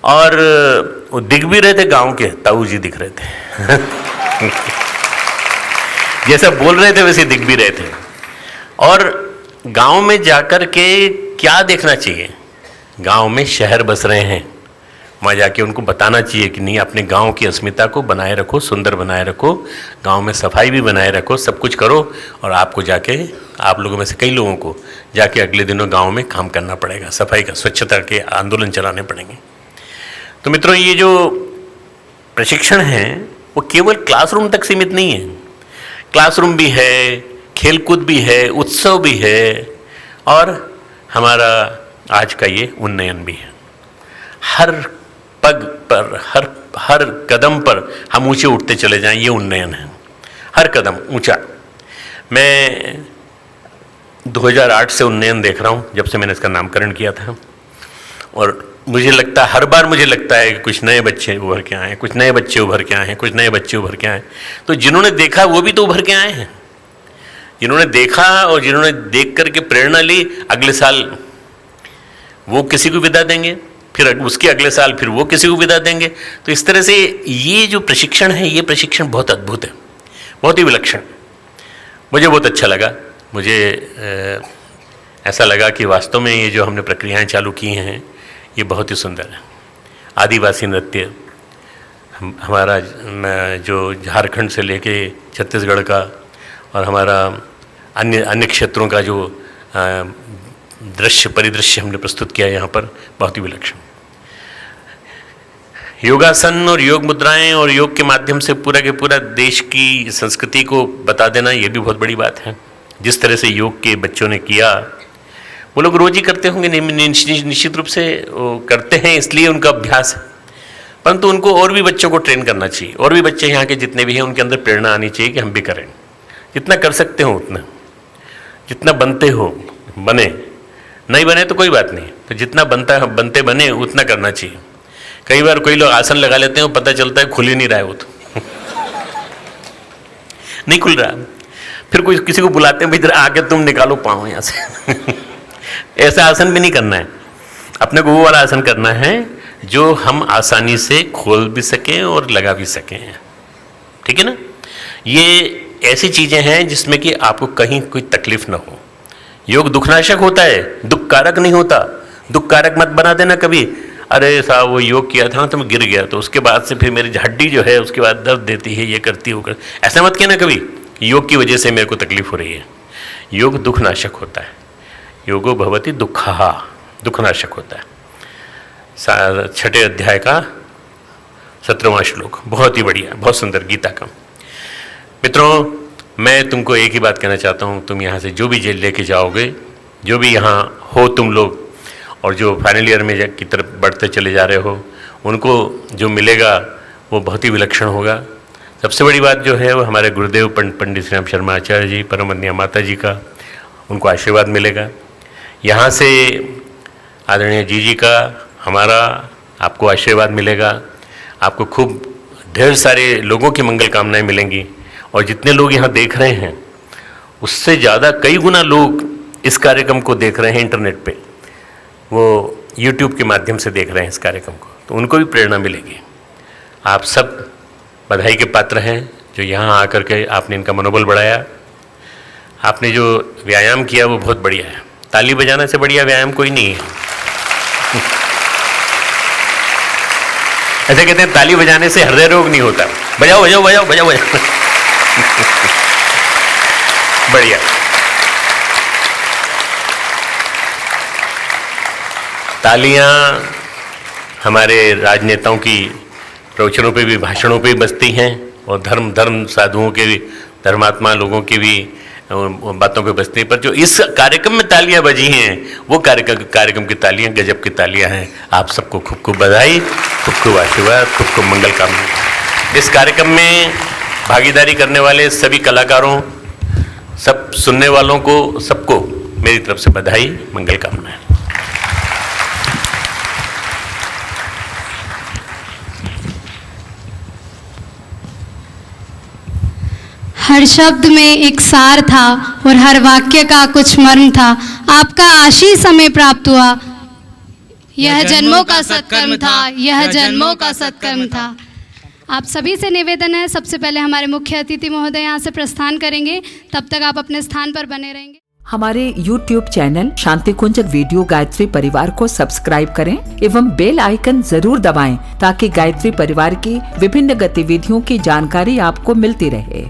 और वो दिख भी रहे थे, गांव के ताऊ जी दिख रहे थे। जैसा बोल रहे थे वैसे दिख भी रहे थे। और गांव में जाकर के क्या देखना चाहिए? गांव में शहर बस रहे हैं, वहाँ जाके उनको बताना चाहिए कि नहीं, अपने गांव की अस्मिता को बनाए रखो, सुंदर बनाए रखो, गांव में सफाई भी बनाए रखो, सब कुछ करो। और आपको जाके, आप लोगों में से कई लोगों को जाके अगले दिनों गांव में काम करना पड़ेगा, सफाई का, स्वच्छता के आंदोलन चलाने पड़ेंगे। तो मित्रों, ये जो प्रशिक्षण है वो केवल क्लासरूम तक सीमित नहीं है। क्लासरूम भी है, खेलकूद भी है, उत्सव भी है, और हमारा आज का ये उन्नयन भी है। हर पग पर, हर कदम पर हम ऊंचे उठते चले जाएं, ये उन्नयन है। हर कदम ऊंचा। मैं 2008 से उन्नयन देख रहा हूँ, जब से मैंने इसका नामकरण किया था। और मुझे लगता है, हर बार मुझे लगता है कि कुछ नए बच्चे उभर के आए हैं, कुछ नए बच्चे उभर के आए हैं, कुछ नए बच्चे उभर के आए हैं। तो जिन्होंने देखा वो भी तो उभर के आए हैं। जिन्होंने देखा और जिन्होंने देख करके प्रेरणा ली, अगले साल वो किसी को विदा देंगे, फिर उसके अगले साल फिर वो किसी को विदा देंगे। तो इस तरह से ये जो प्रशिक्षण है, ये प्रशिक्षण बहुत अद्भुत है, बहुत ही विलक्षण। मुझे बहुत अच्छा लगा। मुझे ऐसा लगा कि वास्तव में ये जो हमने प्रक्रियाएं चालू की हैं, ये बहुत ही सुंदर है। आदिवासी नृत्य हमारा जो झारखंड से लेके छत्तीसगढ़ का और हमारा अन्य क्षेत्रों का जो परिदृश्य हमने प्रस्तुत किया यहाँ पर, बहुत ही विलक्षण। योगासन और योग मुद्राएं और योग के माध्यम से पूरा के पूरा देश की संस्कृति को बता देना, ये भी बहुत बड़ी बात है। जिस तरह से योग के बच्चों ने किया, वो लोग रोज ही करते होंगे, निश्चित रूप से वो करते हैं, इसलिए उनका अभ्यास है। परंतु उनको और भी बच्चों को ट्रेन करना चाहिए, और भी बच्चे यहाँ के जितने भी हैं उनके अंदर प्रेरणा आनी चाहिए कि हम भी करें। जितना कर सकते हो उतना, जितना बनते हो बने, नहीं बने तो कोई बात नहीं, तो जितना बनते बने उतना करना चाहिए। कई बार कोई लोग आसन लगा लेते हैं, पता चलता है खुल ही नहीं रहा है, वो तो नहीं खुल रहा। फिर कोई किसी को बुलाते हैं, भाई इधर आके तुम निकालो पाँव यहाँ से ऐसा आसन भी नहीं करना है। अपने को वो वाला आसन करना है जो हम आसानी से खोल भी सकें और लगा भी सकें, ठीक है ना। ये ऐसी चीज़ें हैं जिसमें कि आपको कहीं कोई तकलीफ ना हो। योग दुखनाशक होता है, दुख कारक नहीं होता। दुख कारक मत बना देना कभी। अरे साहब वो योग किया था ना तो मैं गिर गया, तो उसके बाद से फिर मेरी हड्डी जो है उसके बाद दर्द देती है, ये करती है, ऐसा मत कहना कभी, योग की वजह से मेरे को तकलीफ हो रही है। योग दुखनाशक होता है। योगो भवति दुःखः, दुखनाशक होता है। 6 अध्याय का 17वां श्लोक, बहुत ही बढ़िया, बहुत सुंदर गीता का। मित्रों, मैं तुमको एक ही बात कहना चाहता हूँ, तुम यहाँ से जो भी जेल लेके जाओगे, जो भी यहाँ हो तुम लोग, और जो फाइनल ईयर में की तरफ बढ़ते चले जा रहे हो, उनको जो मिलेगा वो बहुत ही विलक्षण होगा। सबसे बड़ी बात जो है वो हमारे गुरुदेव पंडित श्री राम शर्मा आचार्य जी, परमवंदनीय माता जी का, उनको आशीर्वाद मिलेगा। यहाँ से आदरणीय जी का हमारा आपको आशीर्वाद मिलेगा। आपको खूब ढेर सारे लोगों की मंगल कामनाएं मिलेंगी, और जितने लोग यहाँ देख रहे हैं उससे ज़्यादा कई गुना लोग इस कार्यक्रम को देख रहे हैं इंटरनेट पे, वो YouTube के माध्यम से देख रहे हैं इस कार्यक्रम को, तो उनको भी प्रेरणा मिलेगी। आप सब बधाई के पात्र हैं जो यहाँ आकर के आपने इनका मनोबल बढ़ाया। आपने जो व्यायाम किया वो बहुत बढ़िया है। ताली बजाने से बढ़िया व्यायाम कोई नहीं है। ऐसे कहते हैं ताली बजाने से हृदय रोग नहीं होता। बजाओ बजाओ बजाओ बजाओ बजाओ बढ़िया। तालियां हमारे राजनेताओं की प्रवचनों पे भी, भाषणों पे भी बजती हैं, और धर्म साधुओं के भी, धर्मात्मा लोगों की भी बातों पे बजती हैं। पर जो इस कार्यक्रम में तालियां बजी हैं वो कार्यक्रम की तालियां गजब की तालियां हैं। आप सबको खूब खूब बधाई, खूब खूब आशीर्वाद, खूब खूब मंगल कामना। इस कार्यक्रम में भागीदारी करने वाले सभी कलाकारों, सब सुनने वालों को, सबको मेरी तरफ से बधाई, मंगल कामनाएं।
हर शब्द में एक सार था और हर वाक्य का कुछ मर्म था। आपका आशीष हमें प्राप्त हुआ। यह जन्मों का सत्कर्म था, यह जन्मों का सत्कर्म था। आप सभी से निवेदन है, सबसे पहले हमारे मुख्य अतिथि महोदय यहाँ से प्रस्थान करेंगे, तब तक आप अपने स्थान पर बने रहेंगे।
हमारे YouTube चैनल शांति कुंज वीडियो गायत्री परिवार को सब्सक्राइब करें एवं बेल आइकन जरूर दबाएं ताकि गायत्री परिवार की विभिन्न गतिविधियों की जानकारी आपको मिलती रहे।